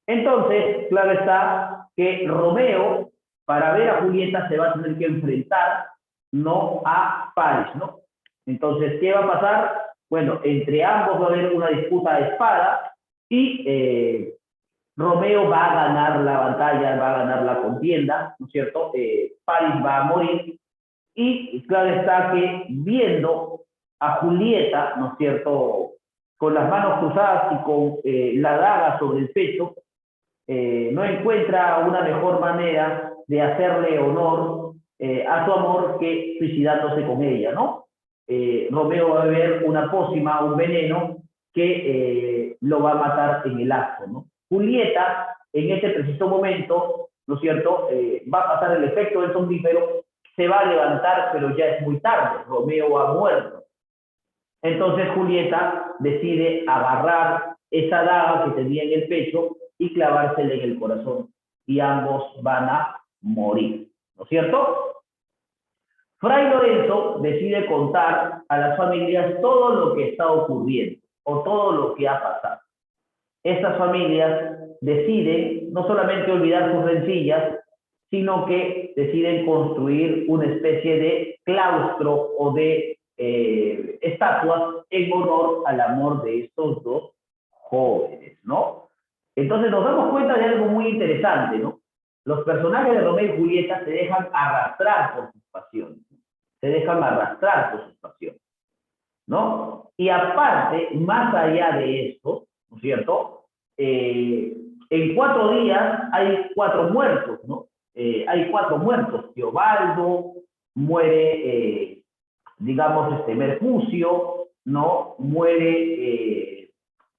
A: Entonces, claro está que Romeo, para ver a Julieta, se va a tener que enfrentar, no a Paris, ¿no? Entonces, ¿qué va a pasar? Bueno, entre ambos va a haber una disputa de espada y Romeo va a ganar la batalla, va a ganar la contienda, ¿no es cierto? Paris va a morir y claro está que viendo a Julieta, ¿no es cierto?, con las manos cruzadas y con la daga sobre el pecho, no encuentra una mejor manera de hacerle honor a su amor que suicidándose con ella, ¿no? Romeo va a beber una pócima, un veneno, que lo va a matar en el acto, ¿no? Julieta, en este preciso momento, ¿no es cierto?, va a pasar el efecto del somnífero, se va a levantar, pero ya es muy tarde, Romeo ha muerto. Entonces Julieta decide agarrar esa daga que tenía en el pecho y clavársela en el corazón. Y ambos van a morir, ¿no es cierto? Fray Lorenzo decide contar a las familias todo lo que está ocurriendo o todo lo que ha pasado. Estas familias deciden no solamente olvidar sus rencillas, sino que deciden construir una especie de claustro o de estatuas en honor al amor de estos dos jóvenes, ¿no? Entonces nos damos cuenta de algo muy interesante, ¿no? Los personajes de Romeo y Julieta se dejan arrastrar por sus pasiones, se dejan arrastrar por sus pasiones, ¿no? Y aparte, más allá de esto, ¿no es cierto?, en 4 días hay 4 muertos, ¿no? Hay 4 muertos. Teobaldo, muere, digamos, Mercucio, ¿no? Muere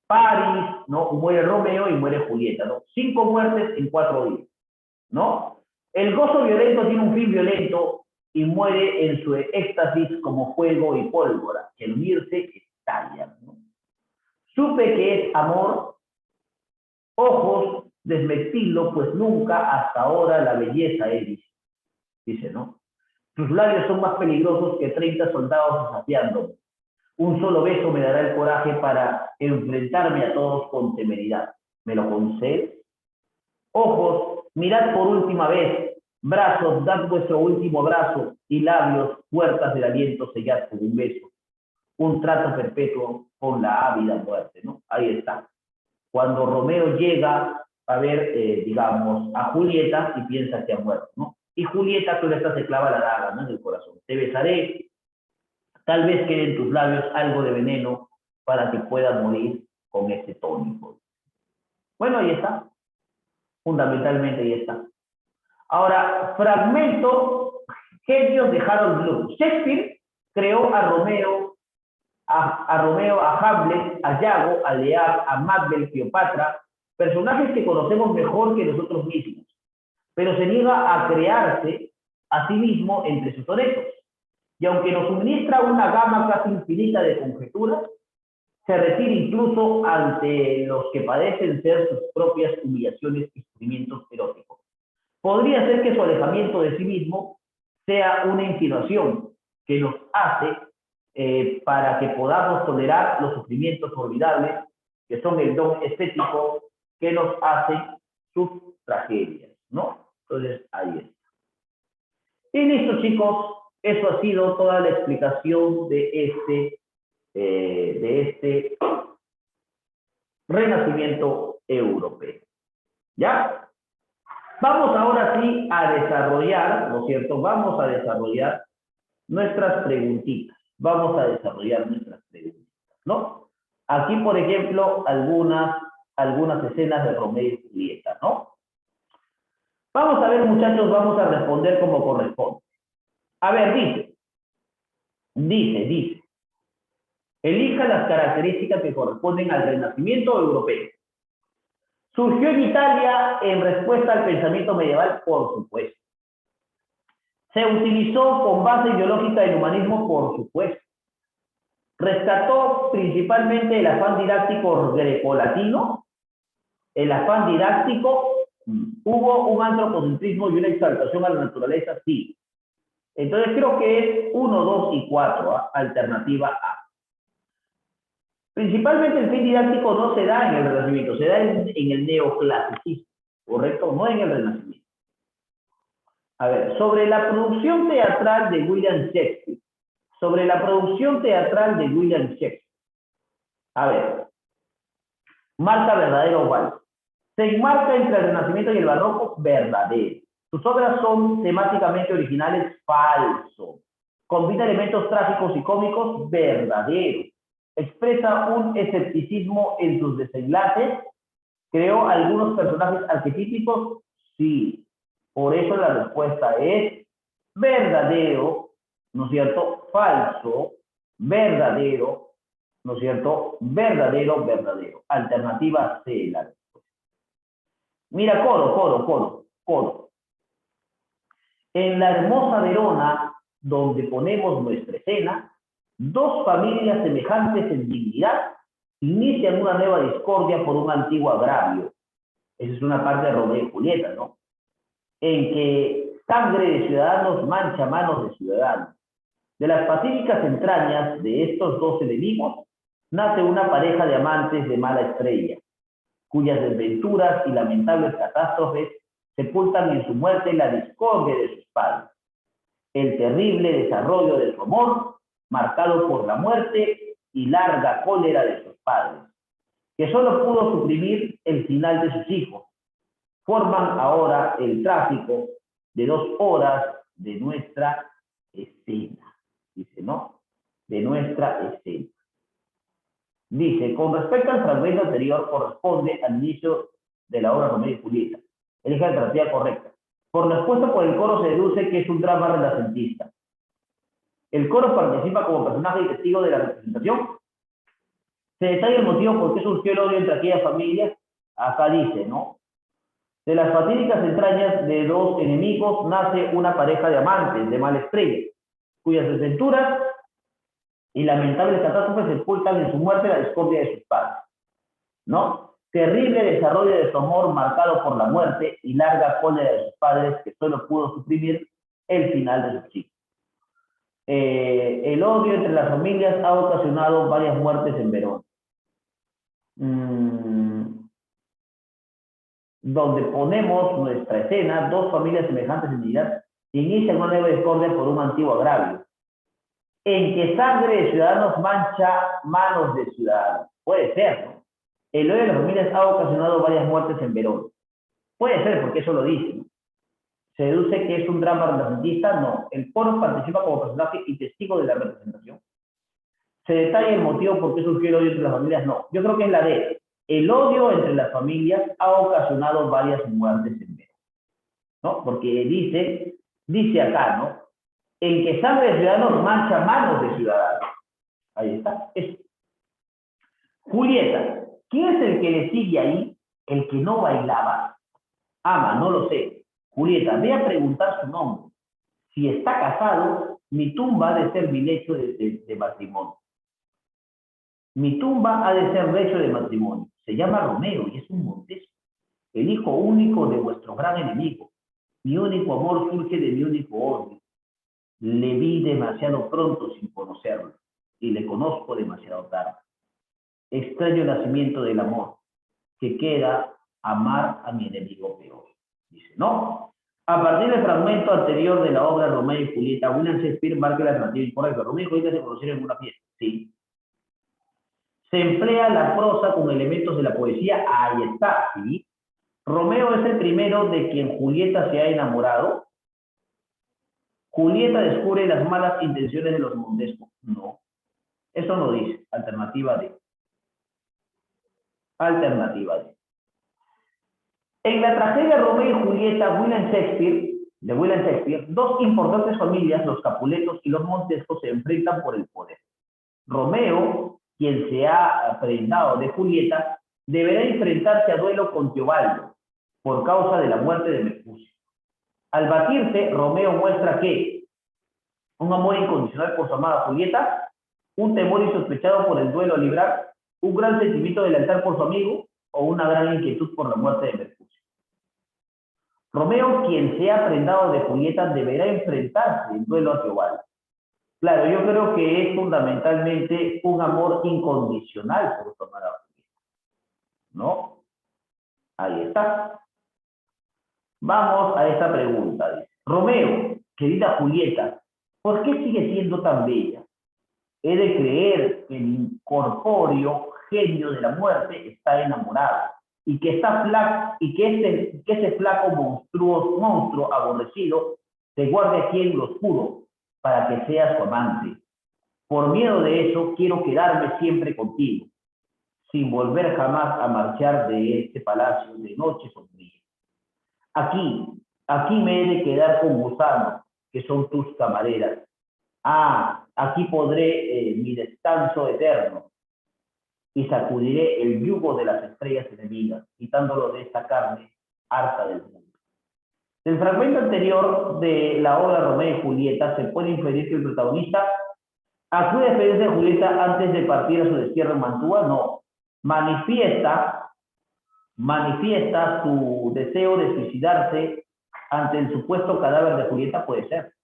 A: Paris, ¿no? Muere Romeo y muere Julieta, ¿no? 5 muertes en 4 días, ¿no? El gozo violento tiene un fin violento y muere en su éxtasis como fuego y pólvora, que al unirse estallan, ¿no? Supe que es amor, ojos, desmentirlo, pues nunca hasta ahora la belleza he visto, dice, ¿no? Tus labios son más peligrosos que 30 soldados desafiándome. Un solo beso me dará el coraje para enfrentarme a todos con temeridad. ¿Me lo concedes? Ojos, mirad por última vez. Brazos, dad vuestro último abrazo. Y labios, puertas del aliento, sellad con un beso. Un trato perpetuo con la ávida muerte, ¿no? Ahí está. Cuando Romeo llega a ver, digamos, a Julieta y piensa que ha muerto, ¿no? Y Julieta, con esta se clava la daga, ¿no?, en el corazón. Te besaré, tal vez quede en tus labios algo de veneno para que puedas morir con este tónico. Bueno, ahí está. Fundamentalmente ahí está. Ahora, fragmento, genios de Harold Bloom. Shakespeare creó a Romeo, a Hamlet, a Iago, a Lear, a Macbeth, Cleopatra, personajes que conocemos mejor que nosotros mismos, pero se niega a crearse a sí mismo entre sus sonetos. Y aunque nos suministra una gama casi infinita de conjeturas, se retira incluso ante los que padecen ser sus propias humillaciones y sufrimientos eróticos. Podría ser que su alejamiento de sí mismo sea una insinuación que nos hace para que podamos tolerar los sufrimientos formidables que son el don estético que nos hacen sus tragedias, ¿no? Entonces, ahí está. Y listo, chicos, eso ha sido toda la explicación de este renacimiento europeo. ¿Ya? Vamos ahora sí a desarrollar, ¿no es cierto? Vamos a desarrollar nuestras preguntitas. Vamos a desarrollar nuestras preguntitas, ¿no? Aquí, por ejemplo, algunas escenas de Romeo y Julieta, ¿no? Vamos a ver, muchachos, vamos a responder como corresponde. A ver, dice, elija las características que corresponden al Renacimiento europeo. Surgió en Italia en respuesta al pensamiento medieval, por supuesto. Se utilizó con base ideológica del humanismo, por supuesto. Rescató principalmente el afán didáctico grecolatino. El afán didáctico, hubo un antropocentrismo y una exaltación a la naturaleza, sí. Entonces creo que es 1, 2 y 4, ¿eh? Alternativa A. Principalmente el fin didáctico no se da en el Renacimiento, se da en el neoclasicismo, ¿correcto? No en el Renacimiento. A ver, sobre la producción teatral de William Shakespeare. Sobre la producción teatral de William Shakespeare. A ver, marca verdadero o falso. Se enmarca entre el Renacimiento y el Barroco, verdadero. Sus obras son temáticamente originales, falso. Combina elementos trágicos y cómicos, verdadero. Expresa un escepticismo en sus desenlaces. Creó algunos personajes arquetípicos, sí. Por eso la respuesta es verdadero, ¿no es cierto? Falso, verdadero, ¿no es cierto? Verdadero, verdadero. Alternativa C, la respuesta. Mira, coro. En la hermosa Verona, donde ponemos nuestra escena, dos familias semejantes en dignidad inician una nueva discordia por un antiguo agravio. Esa es una parte de Romeo y Julieta, ¿no? En que sangre de ciudadanos mancha manos de ciudadanos. De las pacíficas entrañas de estos dos enemigos nace una pareja de amantes de mala estrella, cuyas desventuras y lamentables catástrofes sepultan en su muerte la discordia de sus padres. El terrible desarrollo de su amor, marcado por la muerte y larga cólera de sus padres, que solo pudo suprimir el final de sus hijos, forman ahora el tráfico de 2 horas de nuestra escena. Dice, ¿no? De nuestra escena. Dice, con respecto al fragmento anterior, corresponde al inicio de la obra Romeo y Julieta. Elija la alternativa correcta. Por respuesta por el coro se deduce que es un drama renacentista. El coro participa como personaje y testigo de la representación. Se detalla el motivo por qué surgió el odio entre aquellas familias. Acá dice, ¿no? De las fatídicas entrañas de dos enemigos nace una pareja de amantes de mala estrella, cuyas desventuras y lamentables catástrofes sepultan en su muerte la discordia de sus padres, ¿no? Terrible desarrollo de su amor marcado por la muerte y larga cólera de sus padres que solo pudo suprimir el final de sus hijos. El odio entre las familias ha ocasionado varias muertes en Verona. Donde ponemos nuestra escena, dos familias semejantes en dignidad inician una nueva discordia por un antiguo agravio, en que sangre de ciudadanos mancha manos de ciudadanos. Puede ser, ¿no? El odio de las familias ha ocasionado varias muertes en Verona. Puede ser, porque eso lo dice, ¿no? ¿Se deduce que es un drama renacentista? No. El coro participa como personaje y testigo de la representación. ¿Se detalla el motivo por qué surgió el odio entre las familias? No. Yo creo que es la D. El odio entre las familias ha ocasionado varias muertes en Verona. ¿no? Porque dice acá, ¿no? En que sangre de ciudadanos mancha manos de ciudadanos. Ahí está. Eso. Julieta, ¿quién es el que le sigue ahí? ¿El que no bailaba? Ama, no lo sé. Julieta, ve a preguntar su nombre. Si está casado, mi tumba ha de ser mi lecho de matrimonio. Mi tumba ha de ser lecho de matrimonio. Se llama Romeo y es un montesco, el hijo único de vuestro gran enemigo. Mi único amor surge de mi único odio. Le vi demasiado pronto sin conocerlo y le conozco demasiado tarde. Extraño nacimiento del amor, que queda amar a mi enemigo peor. Dice, no. A partir del fragmento anterior de la obra Romeo y Julieta, William Shakespeare marca la alternativa incorrecta. Romeo y Julieta se conocieron en una fiesta. Sí. Se emplea la prosa con elementos de la poesía. Ahí está. Sí. Romeo es el primero de quien Julieta se ha enamorado. Julieta descubre las malas intenciones de los Montesco. No. Eso no dice. Alternativa D. Alternativa D. En la tragedia Romeo y Julieta de William Shakespeare, dos importantes familias, los Capuletos y los Montesco, se enfrentan por el poder. Romeo, quien se ha prendado de Julieta, deberá enfrentarse a duelo con Teobaldo por causa de la muerte de Mercucio. Al batirse, Romeo muestra que un amor incondicional por su amada Julieta, un temor insospechado por el duelo a librar, un gran sentimiento de lealtad por su amigo o una gran inquietud por la muerte de Mercucio. Romeo, quien se ha prendado de Julieta, deberá enfrentarse en duelo a Teobaldo. Claro, yo creo que es fundamentalmente un amor incondicional por su amada Julieta, ¿no? Ahí está. Vamos a esta pregunta. Dice, Romeo, querida Julieta, ¿por qué sigue siendo tan bella? He de creer que el incorpóreo genio de la muerte está enamorado y que está flaco y que ese flaco monstruo aborrecido te guarde aquí en lo oscuro para que seas su amante. Por miedo de eso, quiero quedarme siempre contigo, sin volver jamás a marchar de este palacio de noche sombría. Aquí me he de quedar con Gusano, que son tus camareras. Aquí podré mi descanso eterno y sacudiré el yugo de las estrellas enemigas, quitándolo de esta carne harta del mundo. Del fragmento anterior de la obra Romeo y Julieta se puede inferir que el protagonista acude a despedirse de Julieta antes de partir a su destierro en Mantua. No, manifiesta su deseo de suicidarse ante el supuesto cadáver de Julieta. Puede ser.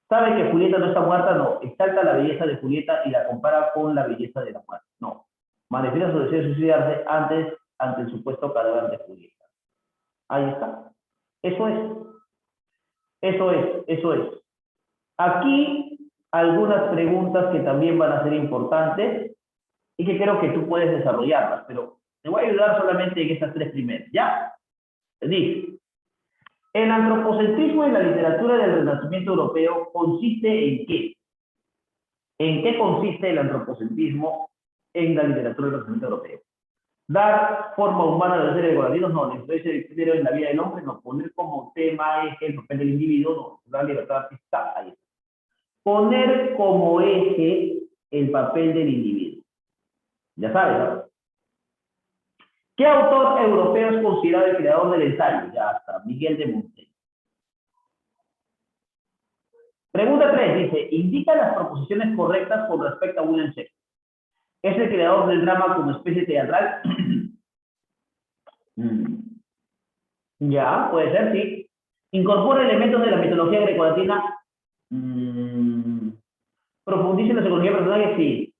A: ¿Sabe que Julieta no está muerta? No. Exalta la belleza de Julieta y la compara con la belleza de la muerte. No. Manifiesta su deseo de suicidarse ante el supuesto cadáver de Julieta. Ahí está. Eso es. Aquí algunas preguntas que también van a ser importantes y que creo que tú puedes desarrollarlas, pero te voy a ayudar solamente en estas tres primeras. ¿Ya? Dice, el antropocentrismo en la literatura del Renacimiento europeo consiste ¿en qué? ¿En qué consiste el antropocentrismo en la literatura del Renacimiento europeo? Dar forma humana a los seres decorativos, no. La influencia del género en la vida del hombre, no. Poner como tema eje el papel del individuo, no. La libertad artística, ahí está. Poner como eje el papel del individuo. Ya sabes, ¿no? ¿Qué autor europeo es considerado el creador del ensayo? Ya está, Miguel de Montaigne. Pregunta 3, dice, indica las proposiciones correctas con respecto a William Shakespeare. ¿Es el creador del drama como especie teatral? Ya, puede ser, sí. ¿Incorpora elementos de la mitología grecolatina? ¿Profundiza en la psicología personal? Sí.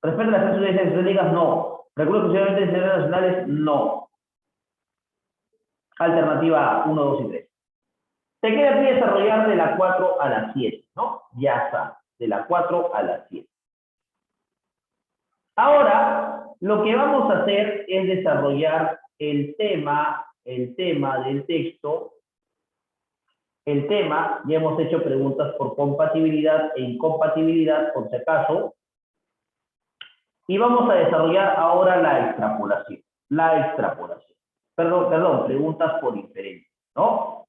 A: ¿Respeta las tradiciones históricas? No. ¿Recurre exclusivamente a escenarios nacionales? No. Alternativa 1, 2 y 3. Te queda aquí desarrollar de la 4 a la 7, ¿no? Ya está, de la 4 a la 7. Ahora, lo que vamos a hacer es desarrollar el tema del texto. El tema, ya hemos hecho preguntas por compatibilidad e incompatibilidad, por si acaso. Y vamos a desarrollar ahora la extrapolación. Perdón, preguntas por inferencia, ¿no?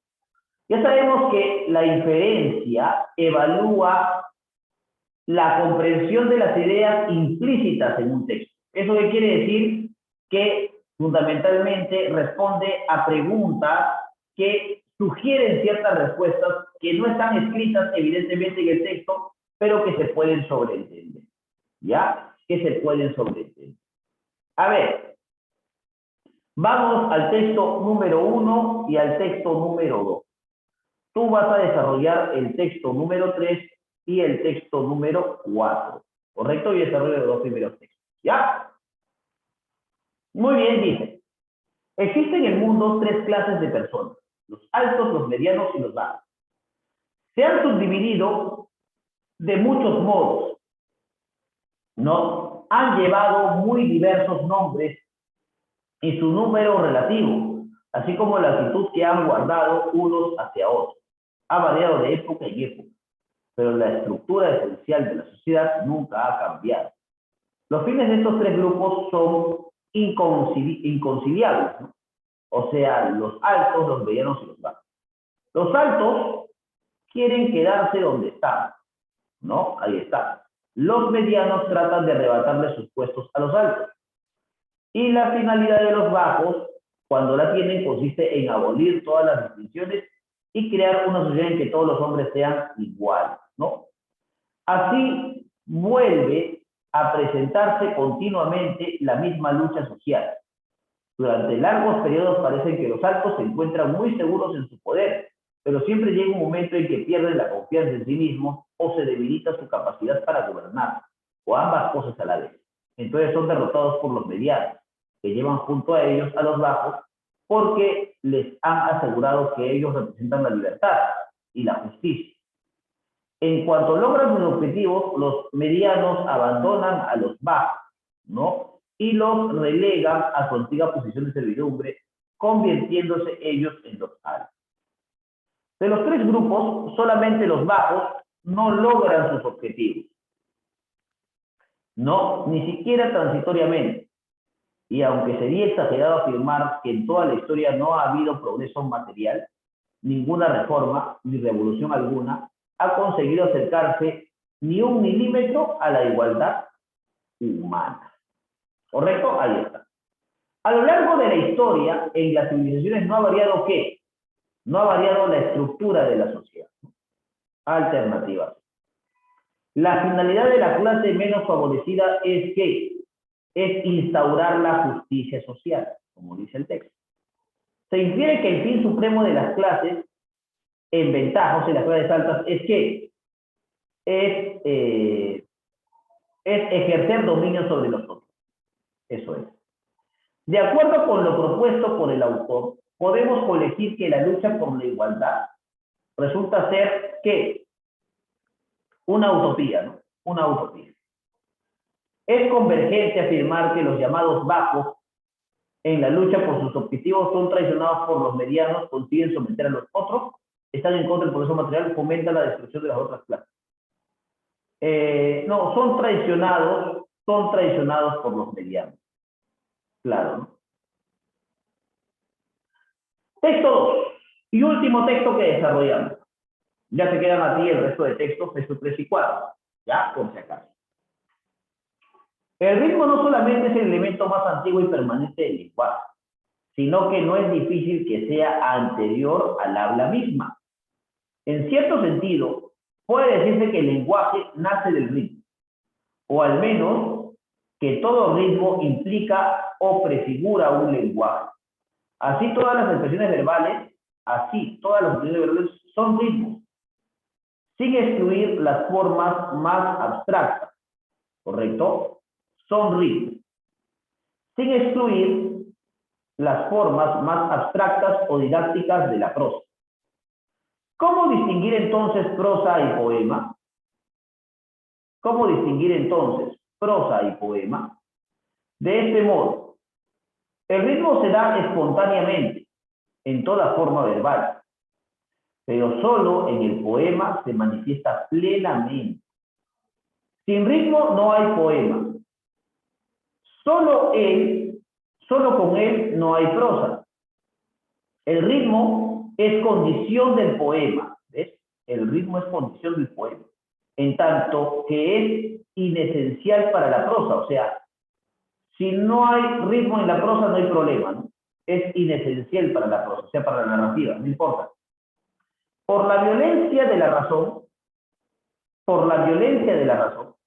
A: Ya sabemos que la inferencia evalúa la comprensión de las ideas implícitas en un texto. ¿Eso qué quiere decir? Que fundamentalmente responde a preguntas que sugieren ciertas respuestas que no están escritas evidentemente en el texto, pero que se pueden sobreentender. ¿Ya? Que se pueden sobreentender. A ver, vamos al texto número 1 y al texto número 2. Tú vas a desarrollar el texto número 3 y el texto número 4. ¿Correcto? Y desarrollo los dos primeros textos. ¿Ya? Muy bien, dice. Existen en el mundo 3 clases de personas. Los altos, los medianos y los bajos. Se han subdividido de muchos modos, ¿no? Han llevado muy diversos nombres y su número relativo, así como la actitud que han guardado unos hacia otros. Ha variado de época en época, pero la estructura esencial de la sociedad nunca ha cambiado. Los fines de estos 3 grupos son inconciliables, ¿no? O sea, los altos, los medianos y los bajos. Los altos quieren quedarse donde están, ¿no? Ahí está. Los medianos tratan de arrebatarle sus puestos a los altos. Y la finalidad de los bajos, cuando la tienen, consiste en abolir todas las distinciones y crear una sociedad en que todos los hombres sean iguales, ¿no? Así vuelve a presentarse continuamente la misma lucha social. Durante largos periodos parece que los altos se encuentran muy seguros en su poder, pero siempre llega un momento en que pierden la confianza en sí mismos o se debilita su capacidad para gobernar, o ambas cosas a la vez. Entonces son derrotados por los medianos, que llevan junto a ellos a los bajos, porque les han asegurado que ellos representan la libertad y la justicia. En cuanto logran sus objetivos, los medianos abandonan a los bajos, ¿no? Y los relegan a su antigua posición de servidumbre, convirtiéndose ellos en los altos. De los 3 grupos, solamente los bajos no logran sus objetivos. No, ni siquiera transitoriamente. Y aunque sería exagerado afirmar que en toda la historia no ha habido progreso material, ninguna reforma ni revolución alguna ha conseguido acercarse ni 1 milímetro a la igualdad humana. ¿Correcto? Ahí está. A lo largo de la historia, en las civilizaciones no ha variado ¿qué? No ha variado la estructura de la sociedad. Alternativas. La finalidad de la clase menos favorecida es ¿qué? Es instaurar la justicia social, como dice el texto. Se infiere que el fin supremo de las clases en ventajas y las clases altas es que es ejercer dominio sobre los otros. Eso es. De acuerdo con lo propuesto por el autor, podemos colegir que la lucha por la igualdad resulta ser ¿qué? Una utopía, ¿no? Una utopía. Es convergente afirmar que los llamados bajos en la lucha por sus objetivos son traicionados por los medianos, consiguen someter a los otros, están en contra del progreso material, fomentan la destrucción de las otras clases. No, son traicionados por los medianos. Claro, ¿no? Texto 2. Y último texto que desarrollamos. Ya te quedan a ti el resto de textos, textos 3 y 4. Ya, por si acaso. El ritmo no solamente es el elemento más antiguo y permanente del lenguaje, sino que no es difícil que sea anterior al habla misma. En cierto sentido, puede decirse que el lenguaje nace del ritmo, o al menos que todo ritmo implica o prefigura un lenguaje. Así todas las expresiones verbales son ritmos, sin excluir las formas más abstractas, ¿correcto? Son ritmos, sin excluir las formas más abstractas o didácticas de la prosa. ¿Cómo distinguir entonces prosa y poema? ¿Cómo distinguir entonces prosa y poema? De este modo, el ritmo se da espontáneamente en toda forma verbal, pero solo en el poema se manifiesta plenamente. Sin ritmo no hay poema. Solo con él no hay prosa. El ritmo es condición del poema. ¿Ves? El ritmo es condición del poema. En tanto que es inesencial para la prosa. O sea, si no hay ritmo en la prosa, no hay problema, ¿no? Es inesencial para la prosa, o sea, para la narrativa, no importa. Por la violencia de la razón,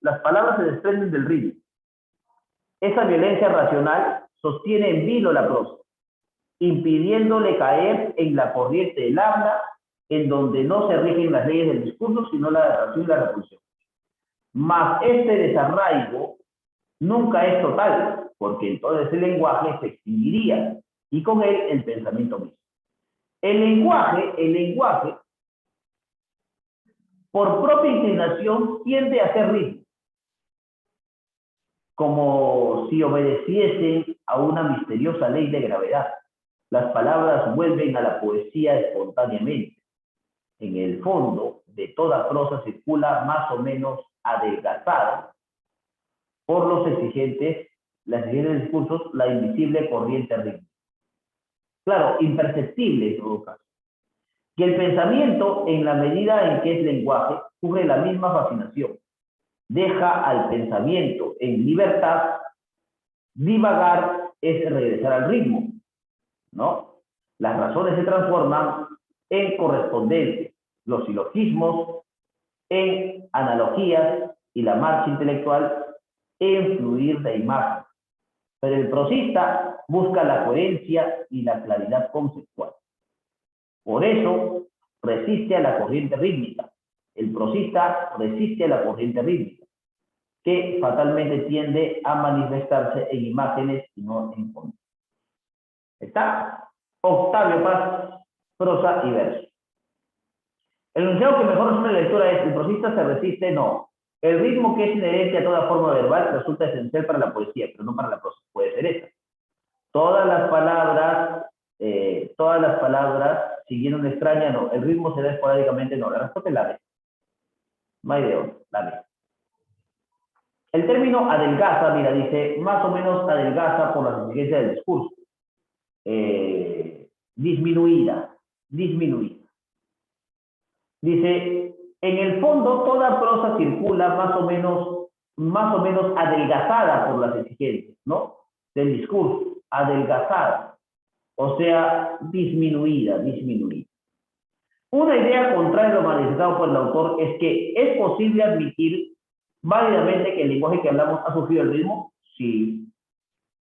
A: las palabras se desprenden del ritmo. Esa violencia racional sostiene en vilo la prosa, impidiéndole caer en la corriente del habla, en donde no se rigen las leyes del discurso, sino la atracción y la repulsión. Mas este desarraigo nunca es total, porque entonces el lenguaje se extinguiría, y con él el pensamiento mismo. El lenguaje, por propia inclinación, tiende a ser ritmo, como si obedeciesen a una misteriosa ley de gravedad. Las palabras vuelven a la poesía espontáneamente. En el fondo de toda prosa circula más o menos adelgazada por los exigentes discursos, la invisible corriente rítmica. Claro, imperceptible en todo caso. Que el pensamiento, en la medida en que es lenguaje, cubre la misma fascinación. Deja al pensamiento en libertad. Divagar es regresar al ritmo, ¿no? Las razones se transforman en correspondencia, los silogismos en analogías y la marcha intelectual en fluir de imagen. Pero el prosista busca la coherencia y la claridad conceptual. Por eso resiste a la corriente rítmica. El prosista resiste a la corriente rítmica, que fatalmente tiende a manifestarse en imágenes y no en fondo. ¿Está? Octavio Paz, prosa y verso. El enunciado que mejor resume la lectura es: el prosista se resiste, no. El ritmo, que es inherente a toda forma verbal, resulta esencial para la poesía, pero no para la prosa. Puede ser esa. Todas las palabras siguieron una extraña, no. El ritmo se da esporádicamente, no. La respuesta es la B. No hay de otra, la B. El término adelgaza, mira, dice, más o menos adelgaza por las exigencias del discurso. Disminuida. Dice, en el fondo toda prosa circula más o menos adelgazada por las exigencias, ¿no? Del discurso, adelgazada. O sea, disminuida. Una idea contraria a lo manifestado por el autor es que es posible admitir válidamente que el lenguaje que hablamos ha sufrido el ritmo. Sí.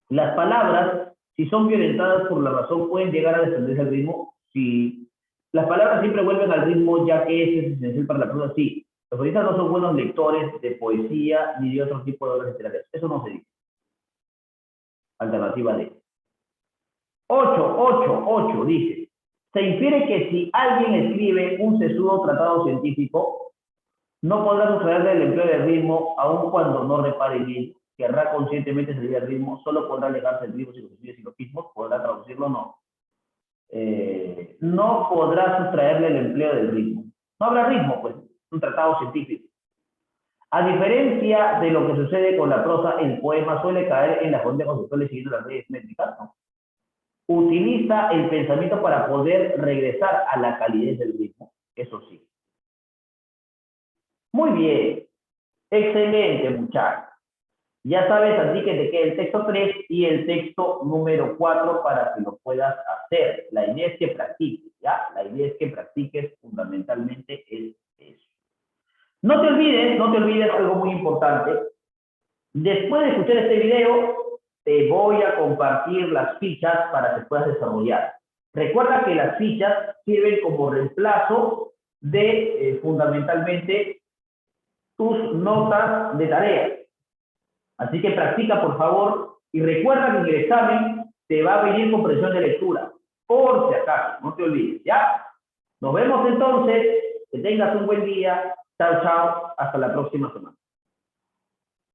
A: Las palabras, si son violentadas por la razón, pueden llegar a desprenderse del ritmo. Sí. Las palabras siempre vuelven al ritmo, ya que ese es esencial para la prosa. Sí. Los poetas no son buenos lectores de poesía ni de otro tipo de obras literarias. Eso no se dice. Alternativa D. 8 dice: se infiere que si alguien escribe un sesudo tratado científico, no podrá sustraerle el empleo del ritmo, aun cuando no repare en ello. Querrá conscientemente salir del ritmo, solo podrá alejarse del ritmo si los silogismos, podrá traducirlo, no. No podrá sustraerle el empleo del ritmo. No habrá ritmo, pues, un tratado científico. A diferencia de lo que sucede con la prosa, el poema suele caer en las fuentes conceptuales siguiendo las leyes métricas, ¿no? Utiliza el pensamiento para poder regresar a la calidez del ritmo, eso sí. Muy bien, excelente, muchachos. Ya sabes, así que te queda el texto 3 y el texto número 4 para que lo puedas hacer. La idea es que practiques, ¿ya? La idea es que practiques, fundamentalmente es eso. No te olvides algo muy importante. Después de escuchar este video, te voy a compartir las fichas para que puedas desarrollar. Recuerda que las fichas sirven como reemplazo de, fundamentalmente, tus notas de tarea. Así que practica, por favor, y recuerda que en el examen te va a venir comprensión de lectura, por si acaso, no te olvides, ¿ya? Nos vemos entonces, que tengas un buen día, chao, hasta la próxima semana.